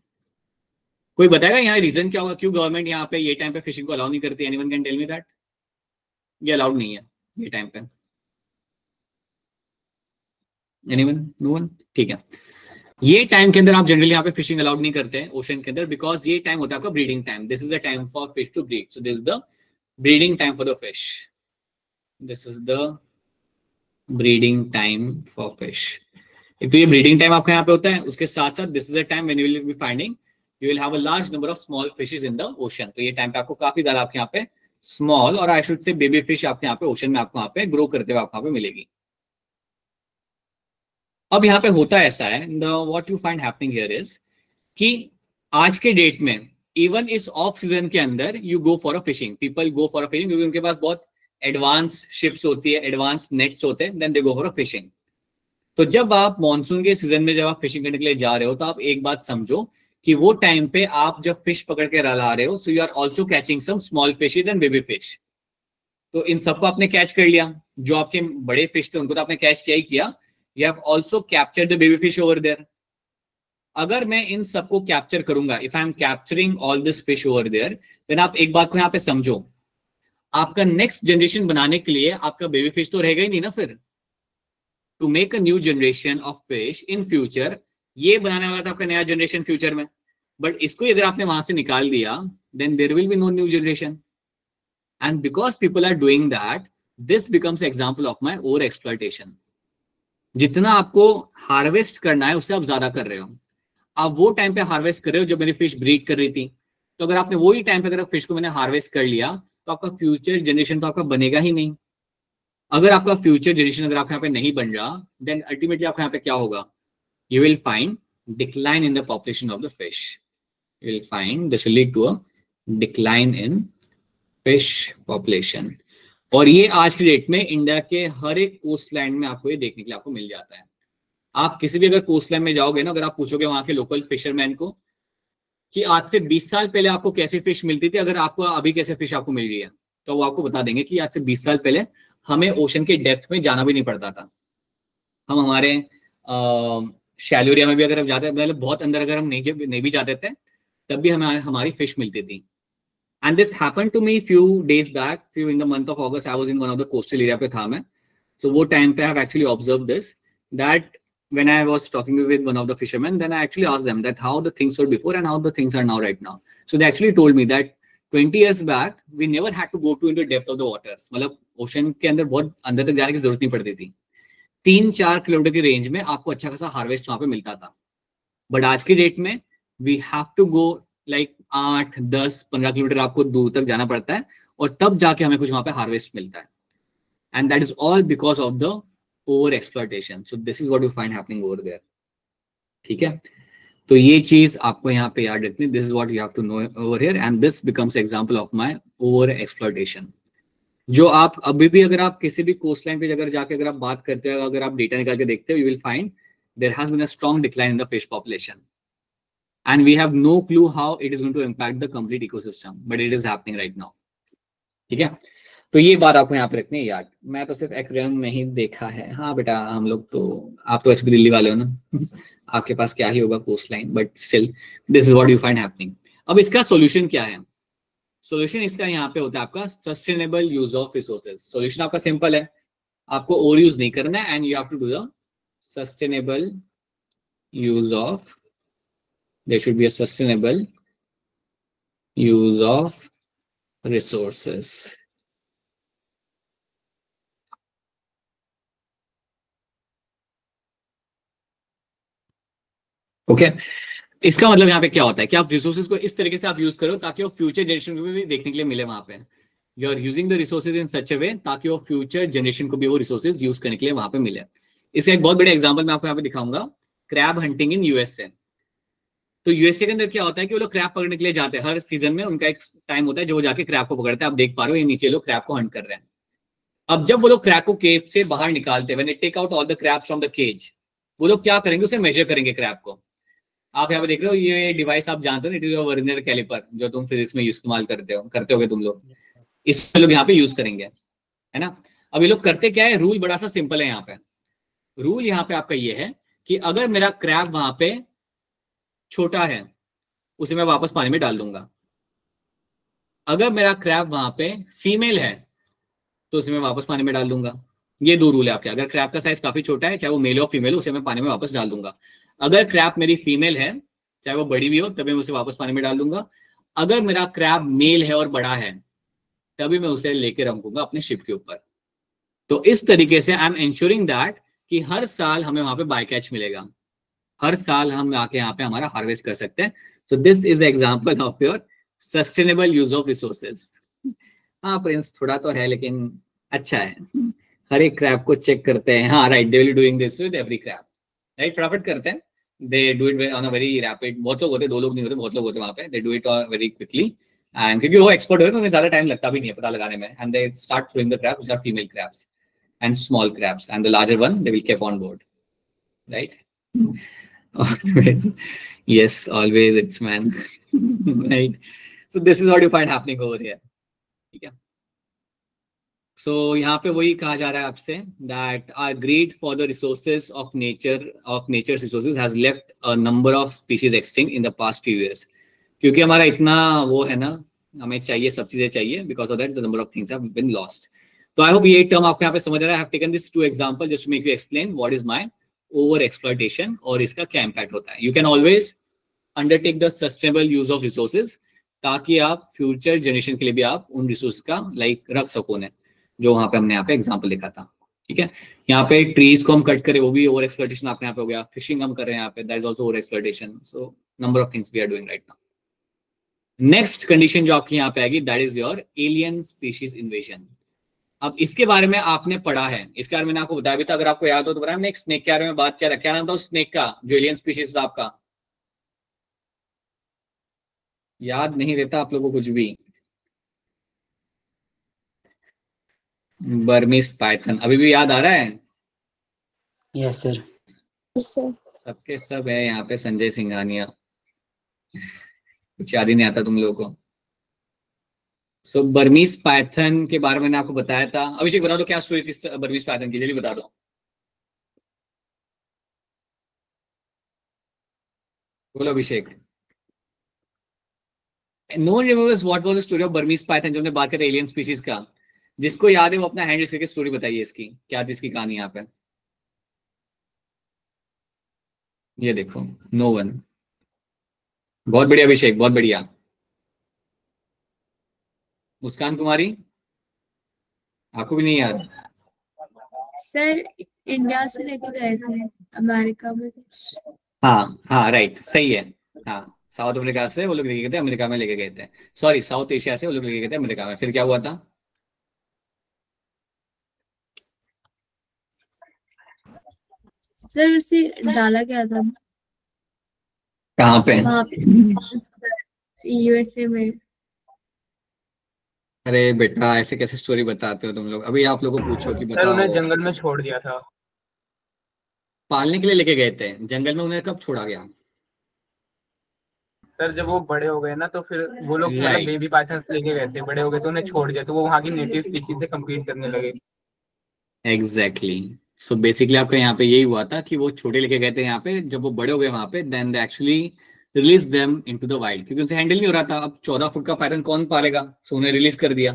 कोई बताएगा यहाँ रीजन क्या होगा, क्यों गवर्नमेंट यहाँ पे ये टाइम पे फिशिंग को अलाउ नहीं करती? Anyone can tell me that? ये अलाउड नहीं है ये टाइम पे. Anyone? No one? ठीक है. ये टाइम के अंदर आप जनरली यहाँ पे फिशिंग अलाउड नहीं करते हैं ओशन के अंदर, बिकॉज ये टाइम होता है आपका breeding time. This is the time for fish to breed. So this is the breeding time for the fish. This is the breeding time for fish. एक तो ये ब्रीडिंग टाइम आपका यहाँ पे होता है, उसके साथ साथ this is the time when you will be finding you will have a large number of small fishes in the ocean. तो ये टाइम पे आपको काफी ज्यादा आपके यहाँ पे स्मॉल और I should say baby fish आपके यहाँ पे ओशन में आपको यहाँ पे ग्रो करते हुए आपको यहाँ पे मिलेगी. अब यहाँ पे होता ऐसा है, what you find happening here is कि आज के डेट में इवन इस ऑफ सीजन के अंदर you go for a fishing, people go for a fishing, क्योंकि उनके पास बहुत एडवांस शिप्स होती है, एडवांस नेट्स होते हैं, then they go for a fishing. तो जब आप मॉनसून के सीजन में जब आप फिशिंग करने के लिए जा रहे हो, तो आप एक बात समझो कि वो टाइम पे आप जब फिश पकड़ के ला रहे हो, so you are also catching some small fishes and baby fish. तो इन सबको आपने कैच कर लिया. जो आपके बड़े फिश थे उनको तो आपने कैच किया ही किया. You have also captured the baby fish over there. अगर मैं इन सबको कैप्चर करूंगा, if I am capturing all this fish over there, then आप एक बात को यहाँ पे समझो, आपका नेक्स्ट जनरेशन बनाने के लिए आपका बेबी फिश तो रहेगा ही नहीं ना फिर. To make a new generation of fish in future, ये बनाने वाला था आपका नया जनरेशन फ्यूचर में, बट इसको अगर आपने वहां से निकाल दिया, then there will be no new generation. And because people are doing that, this becomes example of my over exploitation. जितना आपको हार्वेस्ट करना है उससे आप ज्यादा कर रहे हो. आप वो टाइम पे हार्वेस्ट कर रहे हो जब मेरी फिश ब्रीड कर रही थी. तो अगर आपने वही टाइम पे अगर फिश को मैंने हार्वेस्ट कर लिया, तो आपका फ्यूचर जनरेशन तो आपका बनेगा ही नहीं. अगर आपका फ्यूचर जनरेशन अगर आपके यहाँ पे नहीं बन रहा, देन अल्टीमेटली आपके यहाँ पे क्या होगा? You will find decline in the population of the fish. You will find this will lead to a decline in fish population. और ये आज की डेट में इंडिया के हर एक कोस्ट लैंड में आपको ये देखने के लिए आपको मिल जाता है. आप किसी भी अगर कोस्ट लैंड में जाओगे ना, अगर आप पूछोगे वहां के लोकल फिशरमैन को कि आज से 20 साल पहले आपको कैसी फिश मिलती थी, अगर आपको अभी कैसे फिश आपको मिल रही है, तो वो आपको बता देंगे कि आज से 20 साल पहले हमें ओशन के डेप्थ में जाना भी नहीं पड़ता था। हम हमारे शैलो एरिया में भी अगर हम जाते, मतलब बहुत अंदर अगर हम नहीं भी जाते थे, तब भी हमें हमारी फिश मिलती थी। And this happened to me few days back, few in the month of August, I was in one of the coastal area पे था मैं। सो वो टाइम पे I have actually observe this, that when I was talking with one of the fishermen, then I actually asked them that how the things were before and how the things are now right now. So they actually told me that 20 years back we never had to go to into depth of the waters. मतलब ocean के अंदर बहुत अंदर तक जाने की जरूरत नहीं पड़ती थी। 3-4 किलोमीटर की रेंज में आपको अच्छा खासा हार्वेस्ट वहां पे मिलता था। बट आज की डेट में we have to go like 8, 10, 15 kilometre आपको दूर तक जाना पड़ता है और तब जाके हमें कुछ वहां पे हार्वेस्ट मिलता है। And that is all because of the over exploitation. So this is what you find happening over there. ठीक है, तो ये चीज आपको यहाँ पे याद रखनी, this is what you have to know over here, and this becomes example of my over exploitation. जो आप अभी भी अगर आप किसी भी कोस्ट लाइन पे अगर जाके अगर आप बात करते हो, अगर आप डेटा निकाल के देखते हो, you will find there has been a strong decline in the fish population and we have no clue how it is going to impact the complete ecosystem, but it is happening right now. ठीक है, तो ये बात आपको यहाँ पे रखनी है याद। मैं तो सिर्फ एक्वेरियम में ही देखा है। हाँ बेटा, हम लोग तो, आप तो ऐसे भी दिल्ली वाले हो ना आपके पास क्या ही होगा coast line, but still this is what you find happening. अब इसका सॉल्यूशन क्या है? सॉल्यूशन इसका यहाँ पे होता है आपका sustainable use of resources. Solution आपका सिंपल है, आपको ओवर यूज नहीं करना है and you have to do the sustainable use of, there should be a sustainable use of resources. Okay, इसका मतलब यहाँ पे क्या होता है कि आप रिसोर्सेज को इस तरीके से आप यूज करो ताकि वो फ्यूचर जनरेशन को भी देखने के लिए मिले। वहां पे you are using the resources in such a way ताकि वो फ्यूचर जनरेशन को भी वो रिसोर्सेज यूज करने के लिए वहां पे मिले। इसका एक बहुत बड़ा एग्जांपल मैं आपको यहाँ पे दिखाऊंगा, क्रैब हंटिंग इन यूएसए। तो यूएसए के अंदर क्या होता है कि वो लोग क्रैब पकड़ने के लिए जाते हैं, हर सीजन में उनका एक टाइम होता है जो वो जाके क्रैब को पकड़ते हैं। आप देख पा रहे हो ये नीचे लोग क्रैब को हंट कर रहे हैं। अब जब वो लोग क्रैब को केज से बाहर निकालते हैं, when they take out all the crabs from the cage, वो लोग क्या करेंगे, उसे मेजर करेंगे क्रैब को। आप यहाँ पे देख रहे हो ये डिवाइस आप जानते हो, इट इज वर्नियर कैलिपर, जो तुम फिजिक्स में इस्तेमाल करते होगे तुम लोग, इसको लोग यहाँ पे यूज करेंगे, है ना। अब ये लोग करते क्या है, रूल बड़ा सा सिंपल है यहाँ पे। रूल यहाँ पे आपका ये है कि अगर मेरा क्रैब वहां पे छोटा है उसे मैं वापस पानी में डाल दूंगा, अगर मेरा क्रैब वहां पे फीमेल है तो उसे मैं वापस पानी में डाल दूंगा। ये दो रूल है आपके। अगर क्रैब का साइज काफी छोटा है, चाहे वो मेल हो फीमेल हो, उसे मैं पानी में वापस डाल दूंगा। अगर क्रैब मेरी फीमेल है, चाहे वो बड़ी भी हो, तभी मैं उसे वापस पानी में डाल दूंगा। अगर मेरा क्रैब मेल है और बड़ा है, तभी मैं उसे लेके रखूंगा अपने शिप के ऊपर। तो इस तरीके से आई एम इंश्योरिंग दैट कि हर साल हमें वहां पे बाय कैच मिलेगा, हर साल हम आके यहाँ पे हमारा हार्वेस्ट कर सकते हैं। सो this is example of your sustainable use of resources. हाँ प्रिंस, थोड़ा तो है लेकिन अच्छा है। हर एक क्रैब को चेक करते हैं। हाँ right, they will doing this with every crab, right, फटाफट करते हैं। They do it on a very rapid. बहुत लोग होते हैं, 2 लोग नहीं होते, बहुत लोग होते हैं वहां पे। They do it very quickly and क्योंकि वो एक्सपर्ट होते हैं तो उन्हें ज्यादा टाइम लगता भी नहीं है पता लगाने में। And they start throwing the crabs which are female crabs and small crabs, and the larger one they will keep on board, right? Always, yes, always it's man, right? So this is what you find happening over here. ठीक है, so यहाँ पे वही कहा जा रहा है आपसे that our greed for the resources of nature's resources has left a number of species extinct in the past few years. क्योंकि हमारा इतना वो है ना, हमें चाहिए, सब चीजें चाहिए, because of that the number of things have been lost. तो आई होप ये टर्म आपको यहाँ पे समझ आ रहा है। I have taken this 2 example just to make you explain what is my over exploitation और इसका क्या इंपैक्ट होता है। You can always undertake the sustainable use of resources ताकि आप फ्यूचर जनरेशन के लिए भी आप उन रिसोर्स का लाइक रख सको, ने जो वहां पे हमने यहाँ पे एग्जाम्पल लिखा था। ठीक है, यहाँ पे ट्रीज को हम कट करें, वो भी ओवर एक्सप्लॉयटेशन आपके यहाँ पे हो गया। फिशिंग हम कर रहे हैं यहाँ पे, that is also over exploitation. So number of things we are doing right now. Next condition जो आपकी यहाँ पे आएगी, that is your alien species invasion. अब इसके बारे में आपने पढ़ा है, इसके बारे में मैंने आपको बताया भी था, अगर आपको याद हो तो बताया हमने एक स्नेक के बारे में बात किया था। क्या नाम था उस स्नेक का जो एलियन स्पीशीज था आपका? याद नहीं रहता आप लोगों को कुछ भी? बर्मीज पाइथन अभी भी याद आ रहा है? Yes sir. सबके सब है यहाँ पे, संजय सिंघानिया। कुछ याद ही नहीं आता तुम लोगों को? सो बर्मीज पाइथन के बारे में मैंने आपको बताया था। अभिषेक बता दो क्या स्टोरी थी बर्मीज पाइथन की, जल्दी बता दो। बोलो Abhishek. No one remembers what was the story of Burmese python, जो हमने बात करी एलियन स्पीशीज का। जिसको याद है वो अपना हैंड रेज करके स्टोरी बताइए इसकी, क्या थी इसकी कहानी यहाँ पे। ये देखो, नो वन। बहुत बढ़िया अभिषेक, बहुत बढ़िया। मुस्कान कुमारी, आपको भी नहीं याद? सर इंडिया से लेके गए थे अमेरिका में कुछ। हाँ हाँ राइट, सही है। हाँ, साउथ अफ्रीका से वो लोग लेके गए थे, अमेरिका में लेके गए थे। सॉरी, साउथ एशिया से वो लोग लेके गए थे अमेरिका में। फिर क्या हुआ था? सर उसे डाला गया था कहाँ पे? वहाँ पे यूएसए में। अरे बेटा, ऐसे कैसे स्टोरी बताते हो तुम लोग? अभी आप लोगों को पूछो कि सर उन्हें बताओ। जंगल में छोड़ दिया था। पालने के लिए लेके गए थे जंगल में, उन्हें कब छोड़ा गया? सर जब वो बड़े हो गए ना तो फिर वो लोग मतलब राइट, बेबी पाइथन्स लेके गए थे, बड़े हो गए तो उन्हें छोड़ दिया, तो वो वहाँ की नेटिव स्पीशीज से कम्पीट करने लगे। एग्जैक्टली। सो बेसिकली आपका यहाँ पे यही हुआ था कि वो छोटे लेके गए थे यहाँ पे, जब वो बड़े हो गए वहां पे, then they actually release them into the wild, क्योंकि उनसे हैंडल नहीं हो रहा था। अब 14 फुट का पाइथन कौन पालेगा? सो उन्हें रिलीज कर दिया।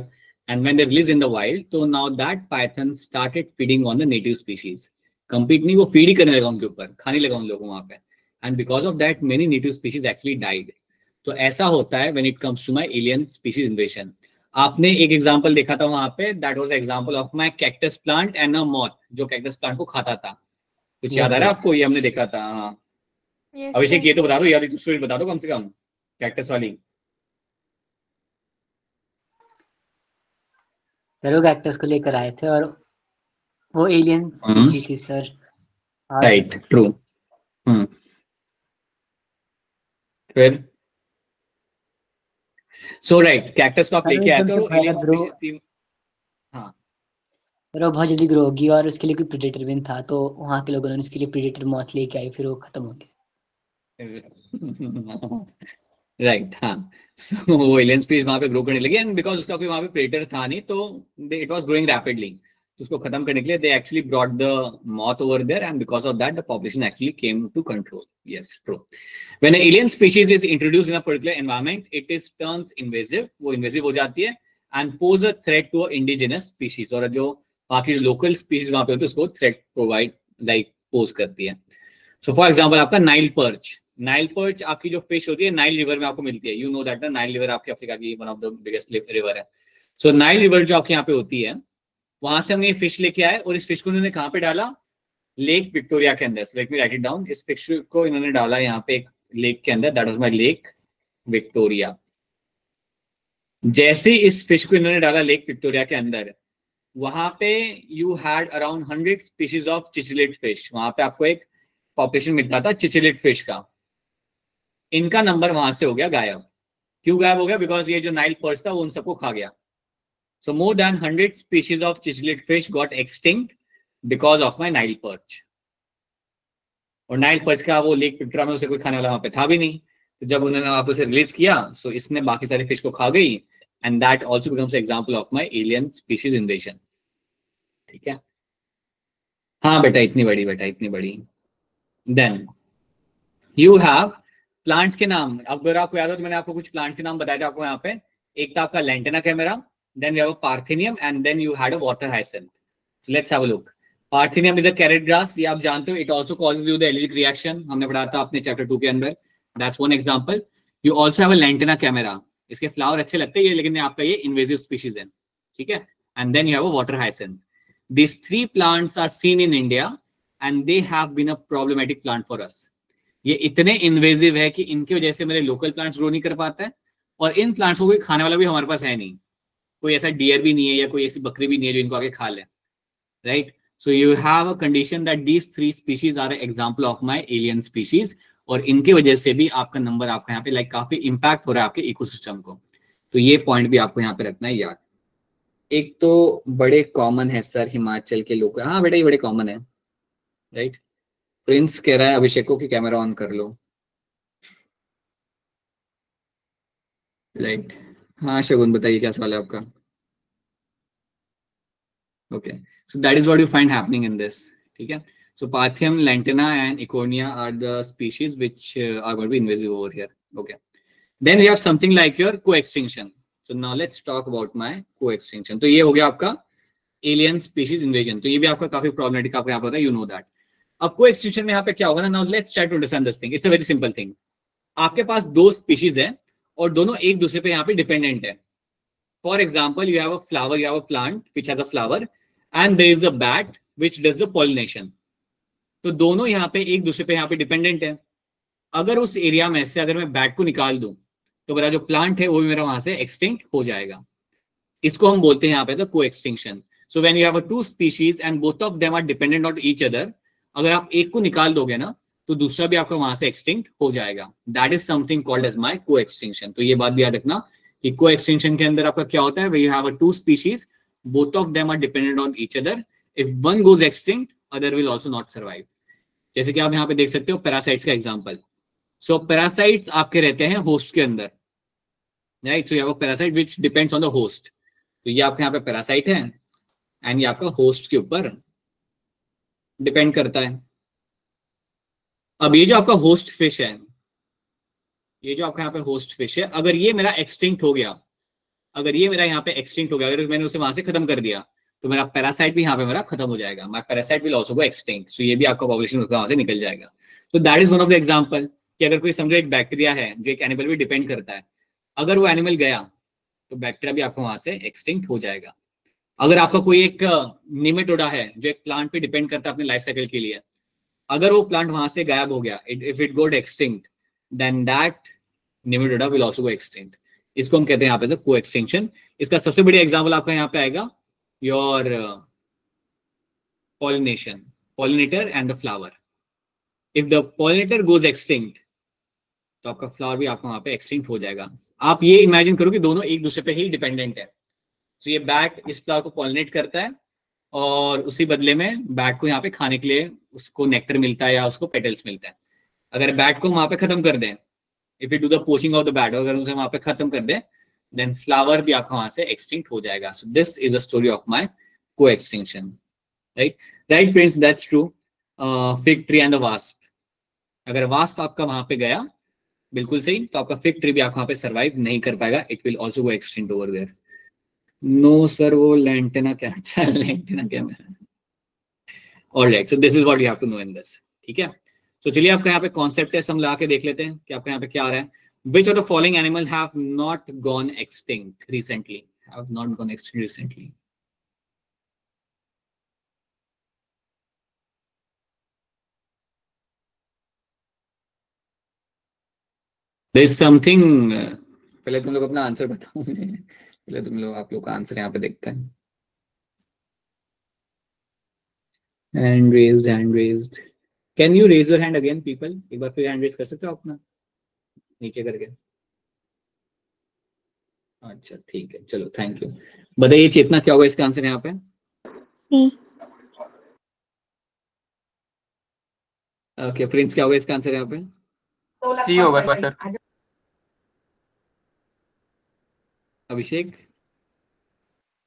And when they release in the wild, तो now that python started feeding on the native species. Compete नहीं, वो फीड ही करने लगा उनके ऊपर, खाने लगा उन लोगों को वहां पे। And because of that many native species actually died. तो ऐसा होता है when it comes to my alien species invasion. आपने एक एग्जांपल देखा था वहां पे, that was example of my cactus plant and a moth, जो कैक्टस प्लांट को खाता था। कुछ याद यस आ रहा है सर। आपको? ये हमने देखा था। हाँ। यस अभिषेक सर। ये तो बता दो यार, ये तो स्टोरी बता दो कम से कम, कैक्टस वाली। सर वो कैक्टस को लेकर आए थे और वो एलियन स्पीशीज थी सर। और राइट, ट्रू। फिर सो राइट, कैक्टस को आप सर वो लेके आए एकदम थे से और वो ज्यादा एलियन ग्रो, स्पीशीज थी। हाँ। सर वो बहुत जल्दी ग्रो होगी और उसके लिए कोई प्रेडेटर भी नहीं था, तो वहाँ के लोगों ने उसके लिए प्रेडेटर मौत लेके आई, फिर वो खत्म हो गया। राइट, हाँ। सो वो एलियन स्पीशीज वहां पे ग्रो करने लगी, एंड बिकॉज उसका कोई वहां पे प्रेडेटर था नहीं, तो इट वाज ग्रोइंग रैपिडली। तो उसको खत्म करने के लिए they actually brought the moth over there, and because of that the population actually came to control. Yes, true. When an alien species is introduced in a particular environment, it is turns invasive, वो invasive हो जाती है, and pose a threat to a indigenous species, और जो बाकी local species वहां पे होती है उसको थ्रेट प्रोवाइड लाइक पोज करती है। सो फॉर एग्जांपल आपका नाइल पर्च। नाइल पर्च आपकी जो फिश होती है नाइल रिवर में आपको मिलती है। You know that the Nile river आपकी अफ्रीका की one of the biggest river है। सो नाइल रिवर जो आपके यहाँ पे होती है, वहां से हमने ये फिश लेके आए, और इस फिश को उन्होंने कहाँ पे डाला? लेक विक्टोरिया के अंदर। Let me right it down. इस फिश को इन्होंने डाला यहाँ पे एक लेक के अंदर, that was my lake Victoria. जैसे इस फिश को इन्होंने डाला लेक विक्टोरिया के अंदर, वहां पे you had around 100 species of cichlid fish. वहां पे आपको एक पॉपुलेशन मिलता था चिचिलेट फिश का। इनका नंबर वहां से हो गया गायब। क्यों गायब हो गया? बिकॉज ये जो नाइल पर्च था वो उन सबको खा गया। So more than 100 species of cichlid fish got extinct because of my Nile perch. और नाइल पर्च का वो लेक विक्टोरिया में उसे कोई खाने वाला वहां पे था भी नहीं। तो जब उन्होंने वहां पे उसे रिलीज किया, सो इसने बाकी सारी फिश को खा गई, and that also becomes example of my alien species इन्वेशन। ठीक है। हाँ बेटा, इतनी बड़ी, बेटा इतनी बड़ी। देन यू हैव प्लांट्स के नाम। अब अगर आपको याद हो तो मैंने आपको कुछ प्लांट्स के नाम बताए थे आपको यहाँ पे। एक था आपका lantana camera, then you have a parthenium, and then you had a water hyacinth. Let's have a look. Parthenium is a carrot grass, ये आप जानते हो। It also causes you the allergic reaction, हमने पढ़ा था अपने चैप्टर 2 के अंदर। That's one example. You also have a lantana camera, इसके फ्लावर अच्छे लगते हैं लेकिन आपका ये इन्वेसिव स्पीशीज है। ठीक है। And then you have a water hyacinth. These three plants are seen in India and they have been a problematic plant for us. ये इतने इन्वेजिव है कि इनकी वजह से मेरे लोकल प्लांट्स ग्रो नहीं कर पाते हैं, और इन प्लांट्स को कोई खाने वाला भी हमारे पास है नहीं। कोई ऐसा डियर भी नहीं है या कोई ऐसी बकरी भी नहीं है जो इनको आके खा ले। Right. So you have a condition that these three species are example of my alien species, और इनकी वजह से भी आपका नंबर आपका यहाँ पे लाइक काफी इंपैक्ट हो रहा है आपके इकोसिस्टम को। तो ये पॉइंट भी आपको यहाँ पे रखना है याद। एक तो बड़े कॉमन है सर हिमाचल के लोग, हाँ बेटा ये बड़े कॉमन है। राइट। प्रिंस कह रहा है अभिषेक को कि कैमरा ऑन कर लो। राइट। हाँ शगुन, बताइए क्या सवाल है आपका। Okay, so that is what you find happening in this. ठीक है, सो पाथियम, लैंटेना एंड इकोनिया are the species which are going to be invasive over here. Okay, then we have something like your coextinction. So now let's talk about my coextinction. तो ये हो गया आपका alien species invasion. तो ये भी आपका काफी प्रॉब्लमेटिक आपको यहाँ पता है, यू नो दैट। अब को-एक्सटिंक्शन में यहाँ पे क्या होगा ना, now let's try to understand this thing. It's a very simple thing. आपके पास दो स्पीशीज है और दोनों एक दूसरे पे यहाँ पे डिपेंडेंट है। For example, you have a flower, you have a plant which has a flower and there is a bat which does the pollination. तो दोनों यहाँ पे एक दूसरे पे यहाँ पे डिपेंडेंट है। अगर उस एरिया में से अगर मैं बैट को निकाल दूं तो मेरा जो प्लांट है वो भी मेरा वहां से एक्सटिंक्ट हो जाएगा। इसको हम बोलते हैं यहाँ पे the coextinction. So when you have a two species and both of them are dependent on each other, अगर आप एक को निकाल दोगे ना तो दूसरा भी आपका वहां से एक्सटिंक्ट हो जाएगा। That is something called as my coextinction. तो ये बात भी याद रखना कि को-एक्सटिंक्शन के अंदर आपका क्या होता है, way you have a two species, both of them are dependent on each other, if one goes extinct other will also not survive. जैसे कि आप यहाँ पे देख सकते हो पैरासाइट्स का एग्जांपल। सो पैरासाइट्स आपके रहते हैं होस्ट के अंदर, right. So you have a parasite which depends on the host. तो ये आपके यहाँ पे पैरासाइट है एंड ये आपका होस्ट के ऊपर डिपेंड करता है। अब ये जो आपका होस्ट फिश है, ये जो आपका यहाँ पे होस्ट फिश है, अगर ये मेरा एक्सटिंक्ट हो गया, अगर ये मेरा यहाँ पे एक्सटिंक्ट हो गया, अगर मैंने उसे वहां से खत्म कर दिया तो मेरा पैरासाइट भी यहाँ पे मेरा खत्म हो जाएगा। My parasite will also go extinct. So ये भी आपका पॉपुलेशन वहां से निकल जाएगा। तो that is one of the example कि अगर कोई समझो एक बैक्टीरिया है जो एक एनिमल भी डिपेंड करता है, अगर वो एनिमल गया तो बैक्टीरिया भी आपको वहां से एक्सटिंक्ट हो जाएगा। अगर आपका कोई एक निमेटोडा है जो एक प्लांट पे डिपेंड करता है अपने लाइफ साइकिल के लिए, अगर वो प्लांट वहां से गायब हो गया, if it got extinct, then that nematoda will also go extinct. इसको हम कहते हैं यहाँ पे को-एक्सटिंक्शन। इसका सबसे बड़ी एग्जांपल आपका यहाँ पे आएगा your pollination, pollinator and the flower. If the pollinator goes extinct, तो आपका फ्लावर भी आपका वहां पे एक्सटिंक्ट हो जाएगा। आप ये इमेजिन करो कि दोनों एक दूसरे पे ही डिपेंडेंट है। तो ये बैट इस फ्लावर को पॉलिनेट करता है और उसी बदले में बैट को यहाँ पे खाने के लिए उसको नेक्टर मिलता है या उसको पेटल्स मिलता है। अगर बैट को वहां पे खत्म कर दें, if you do the poaching of the bat, अगर उसे वहां पे खत्म कर दें, देन फ्लावर भी आपका वहां से एक्सटिंक्ट हो जाएगा। So this is a story of my coextinction. Right friends, that's true. Fig tree and the wasp, अगर वास्प आपका वहां पे गया, बिल्कुल सही, तो आपका फिग ट्री भी आप वहां पे सर्वाइव नहीं कर पाएगा। It will also go extinct over there. No sir, वो लैंटेना क्या, अच्छा लैंटेना क्या मेरा। Alright, so this is what you have to know in this. ठीक है, तो चलिए आपका यहाँ पे कॉन्सेप्ट है, हम लगा के देख लेते हैं कि आपका यहाँ पे क्या आ रहा है। Which of the following animal have not gone extinct recently, have not gone extinct recently. There is something, पहले तुम लोग अपना आंसर बताओ मुझे, पहले तुम लोग आप लोग का आंसर यहाँ पे देखते हैं। Hand raised, hand raised. Can you raise your hand again people, एक बार फिर हैंड रेज कर सकते हो अपना नीचे करके। अच्छा ठीक है, चलो थैंक यू। बताइए चेतना, क्या होगा इसका आंसर यहाँ पे। ओके प्रिंस, क्या होगा इसका आंसर यहाँ पे। सी होगा sir. Abhishek.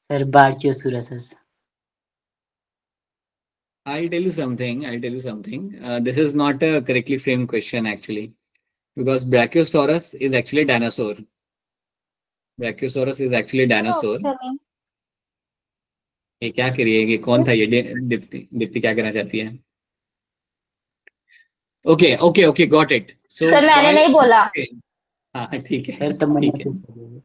Sir brachiosaurus. I'll tell you something. This is not a correctly framed question actually, because Brachiosaurus is actually a dinosaur. ये क्या कह रही है, ये कौन था, ये दीप्ति, दीप्ति क्या कहना चाहती है। Okay okay okay, got it. So sir मैंने नहीं बोला। हाँ ठीक है, सर तब ठीक है,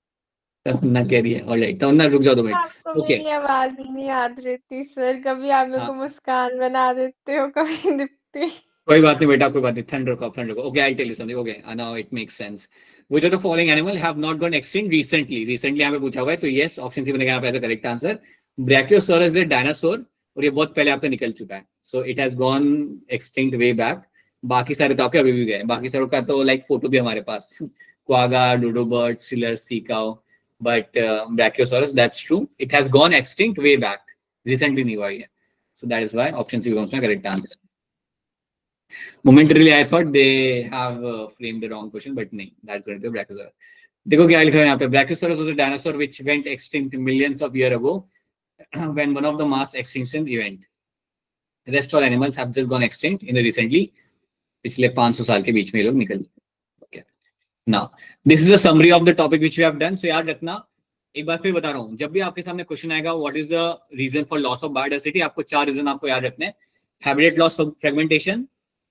तमन्ना कह रही है। ऑलराइट तमन्ना, रुक जाओ 2 मिनट। आपको ओके मेरी आवाज ही नहीं याद रहती सर, कभी आप मेरे हाँ, को मुस्कान बना देते हो, कभी दीप्ति। कोई बात नहीं बेटा, कोई बात नहीं, ठंड रखो। Okay, I tell you something. Okay, now it makes sense. Which of the following animal have not gone extinct recently यहाँ पे पूछा हुआ है, तो यस, ऑप्शन सी बनेगा यहाँ पे as a correct answer. Brachiosaurus is a dinosaur और ये बहुत पहले आपका निकल चुका है। So it has gone extinct way back. बाकी सारे तो आपके अभी भी गए, बाकी सारों का तो लाइक फोटो भी हमारे पास, quagga, dodo bird, Steller, sea cow, but brachiosaurus, that's true, it has gone extinct way back, recently नहीं हुआ है। So that is why option C becomes my correct answer. Momentarily, I thought they have framed the wrong question, but no, that's going to be Brachiosaurus. देखो क्या लिखा है यहाँ पे, brachiosaurus was a dinosaur which went extinct millions of year ago when one of the mass extinction event, rest all animals have just gone extinct in the recently, पिछले 500 साल के बीच में ये लोग निकल। Okay, now this is a summary of the topic which we have done. So याद रखना, एक बार फिर बता रहा हूँ, जब भी आपके सामने क्वेश्चन आएगा what is the reason for loss of biodiversity, आपको 4 रीजन आपको याद रखने हैं। Habitat loss, fragmentation,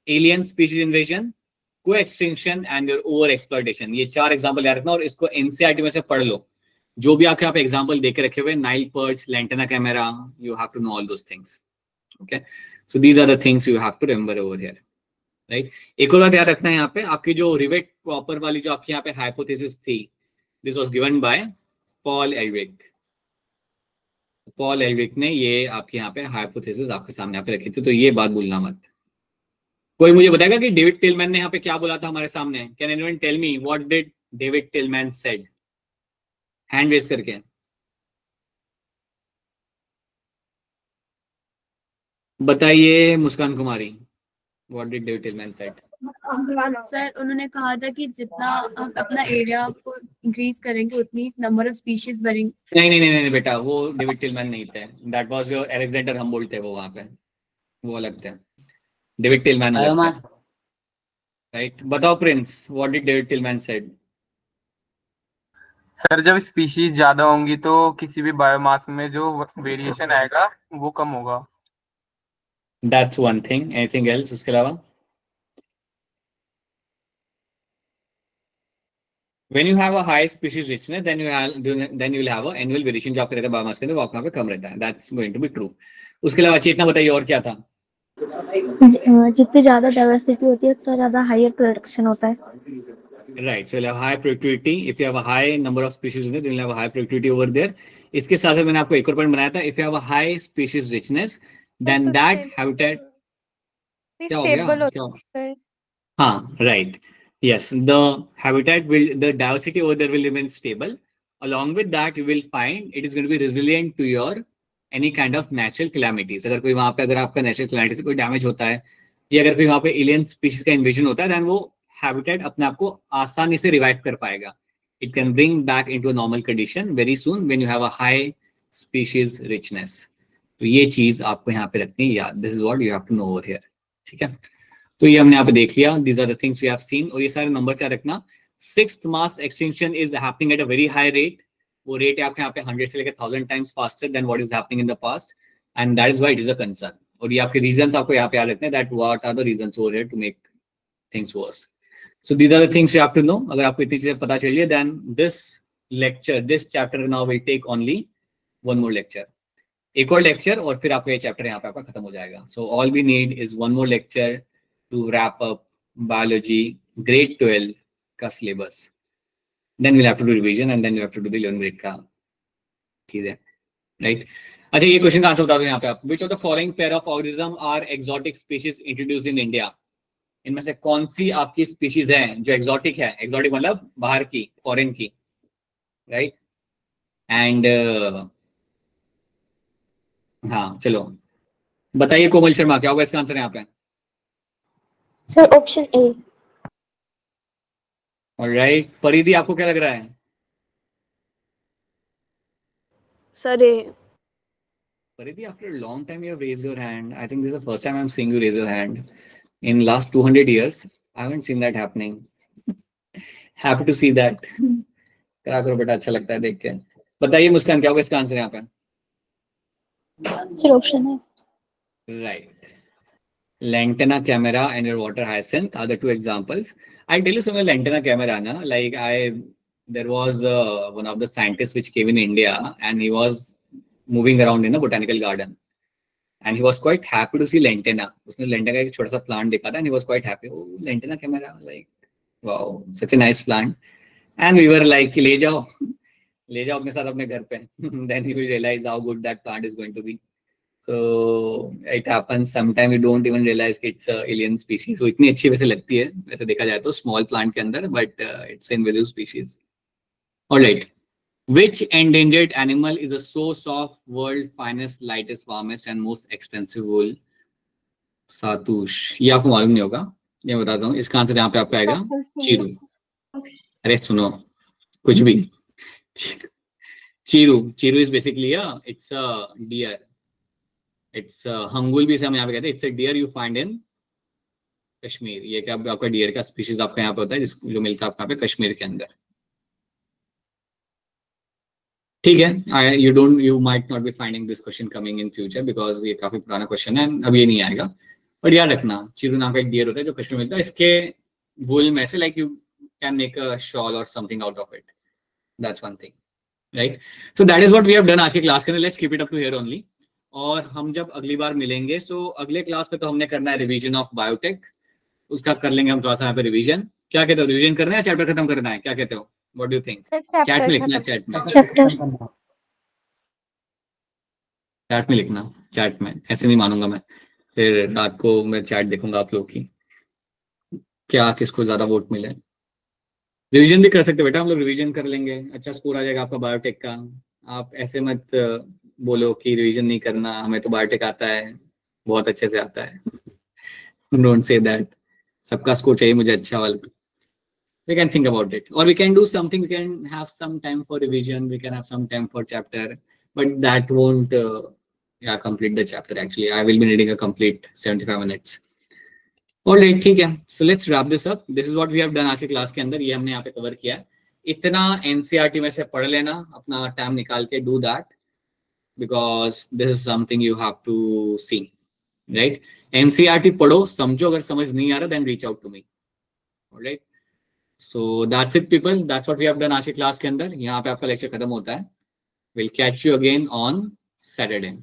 alien species invasion, coextinction and your over exploitation. ये 4 एग्जांपल याद रखना और इसको एनसीईआरटी में से पढ़ लो। जो भी आपके यहाँ पे एग्जांपल देके रखे हुए, Nile perch, lantana camera, you have to know all those things. Okay, so these are the things you have to remember over here, right. एक और बात याद रखना है यहाँ पे, आपकी जो रिवेट प्रॉपर वाली जो आपकी यहाँ पे हाइपोथेसिस थी, this was given by Paul Eldric. Paul Eldric ने ये आपके यहाँ पे हाइपोथेसिस आपके सामने यहाँ पे रखी थी, तो ये बात भूलना मत। कोई मुझे बताएगा कि डेविड टिलमैन ने यहाँ पे क्या बोला था हमारे सामने? Can anyone tell me what did David Tilman said? Hand raise करके बताइए Muskan Kumari, what did David Tilman said? Sir उन्होंने कहा था कि जितना हम अपना एरिया को इंक्रीज करेंगे उतनी नंबर ऑफ स्पीशीज बढ़ेंगे। नहीं बेटा, वो डेविड टिलमैन नहीं थे, that was your Alexander Humboldt थे वो वहां पे, वो अलग थे। डेविड टिलमैन अलग थे, राइट। बताओ Prince, what did David Tilman said? Sir जब स्पीशीज ज्यादा होंगी तो किसी भी बायोमास में जो वेरिएशन आएगा वो कम होगा। That's one thing, anything else उसके अलावा? When you have a high species richness, then you will have a annual variation जो आपका रहता है बायोमास के अंदर, वो आपका पे कम रहता है। That's going to be true. उसके अलावा चेतना बताइए और क्या था? जितनी ज्यादा डाइवर्सिटी होती है उतना ज्यादा हायर प्रोडक्शन होता है। Right. So you'll have high productivity. If you have a high number of species in there, you'll have a high productivity over there. इसके साथ साथ मैंने आपको एक और पॉइंट बनाया था, if you have a high species richness, then that habitat क्या हो गया? क्या हो? हाँ, right. Yes, the habitat will, the diversity over there will remain stable. Along with that, you will find it is going to be resilient to your any kind of natural calamities. अगर कोई वहाँ पे अगर आपका natural calamity से कोई damage होता है या अगर कोई वहाँ पे alien species का invasion होता है, then वो habitat अपने आप को आसानी से revive कर पाएगा. It can bring back into a normal condition very soon when you have a high species richness. तो ये चीज आपको यहाँ पे रखनी है याद. This is what you have to know over here. ठीक है, तो ये हमने यहाँ पे देख लिया. These are the things we have seen. और ये सारे नंबर याद रखना. 6th mass extinction is happening at a very high rate. वो रेट है आपके यहाँ पे 100 से लेकर 1000 times faster than what is happening in the past, and that is why it is a concern. और ये आपके reasons आपको यहाँ पे याद रखने हैं, that what are the reasons over here to make things worse. So these are the things you have to know. अगर आपको इतनी चीजें पता चल रही है, then this lecture, this chapter now will take only one more lecture. एक और lecture और फिर आपका ये chapter यहाँ पे आपका खत्म हो जाएगा. So all we need is one more lecture to wrap up biology grade 12 का syllabus. Then we'll have to do revision and then you have to do the 11 grade का, ठीक है, right? अच्छा, ये क्वेश्चन का आंसर बता दो यहाँ पे आप. Which of the following pair of organism are exotic species introduced in India? इनमें से कौन सी आपकी स्पीशीज है जो एक्सोटिक है? एक्सोटिक मतलब बाहर की, फॉरेन की, राइट? एंड हाँ चलो बताइए कोमल शर्मा, क्या होगा इसका आंसर यहाँ पे? सर ऑप्शन ए. ऑलराइट, परिधि आपको क्या लग रहा है? सर ए. परिधि, after a long time you have raised your hand. I think this is the first time I'm seeing you raise your hand. In last 200 years, I haven't seen that happening. Happy to see that. करा करो बेटा, अच्छा लगता है देख के. बताइए मुस्कान, क्या होगा इसका आंसर यहाँ पे? सर ऑप्शन है. Right. Lantana camera and your water hyacinth are the two examples. I'll tell you some of Lantana camera, na? Like there was one of the scientists which came in India and he was moving around in a botanical garden. And he was quite happy to see lantana. उसने lantana का एक छोटा सा plant देखा था and he was quite happy. Oh, lantana camera, like wow, such a nice plant. And we were like, ले जाओ अपने साथ अपने घर पे. Then he will realize how good that plant is going to be. So it happens sometimes you don't even realize it's a alien species. So इतनी अच्छी वैसे लगती है वैसे देखा जाए तो small plant के अंदर, but it's an invasive species. All right. Which endangered animal is a source of world finest, lightest, warmest and most expensive wool? सातुष, ये आपको मालूम नहीं होगा, ये बताता हूँ. इसका आंसर यहाँ पे आपका आएगा चीरू. अरे सुनो, कुछ भी। Chiru is basically it's a deer, it's hangul भी इसे हम यहाँ पे कहते हैं, it's a deer you find in Kashmir. ये क्या आपका डियर का स्पीशीज आपका यहाँ पे होता है जो मिलता है आपका यहाँ पे कश्मीर के अंदर। ठीक है, you might not be finding this question coming in future because ये काफी पुराना क्वेश्चन है, अब ये नहीं आएगा। बट याद रखना चीरू नाम का एक डियर होता है जो कश्मीर मिलता है, इसके वूल में से like you can make a shawl और something out of it, that's one thing, right. So that is what we have done आज के क्लास के अंदर। Let's keep it up to here only. और हम जब अगली बार मिलेंगे सो अगले क्लास पे तो हमने करना है रिवीजन ऑफ बायोटेक, उसका कर लेंगे हम थोड़ा सा यहाँ पे रिवीजन। क्या कहते हो, रिवीजन करना है या चैप्टर खत्म करना है, क्या कहते हो, what do you think? Chat में लिखना, चैट में लिखना, चैट में, ऐसे नहीं मानूंगा मैं, फिर रात को मैं चैट देखूंगा आप लोग की, क्या किसको ज्यादा वोट मिले। रिवीजन भी कर सकते बेटा, हम लोग रिवीजन कर लेंगे, अच्छा स्कोर आ जाएगा आपका बायोटेक का। आप ऐसे मत बोलो कि रिवीजन नहीं करना, हमें तो बायोटेक आता है, बहुत अच्छे से आता है। डोंट से दैट, सबका स्कोर चाहिए मुझे अच्छा वाला। We can think about it, or we can do something. We can have some time for revision. We can have some time for chapter, but that won't, complete the chapter. Actually, I will be needing a complete 75 minutes. All right, ठीक है. So let's wrap this up. This is what we have done आज की class के अंदर. ये हमने यहाँ पे कवर किया. इतना NCERT में से पढ़ लेना, अपना टाइम निकाल के do that, because this is something you have to see, right? NCERT पढ़ो, समझो, अगर समझ नहीं आ रहा then reach out to me. All right. So that's it people, that's what we have done आज की क्लास के अंदर। यहाँ पे आपका लेक्चर खत्म होता है। We'll catch you again on Saturday.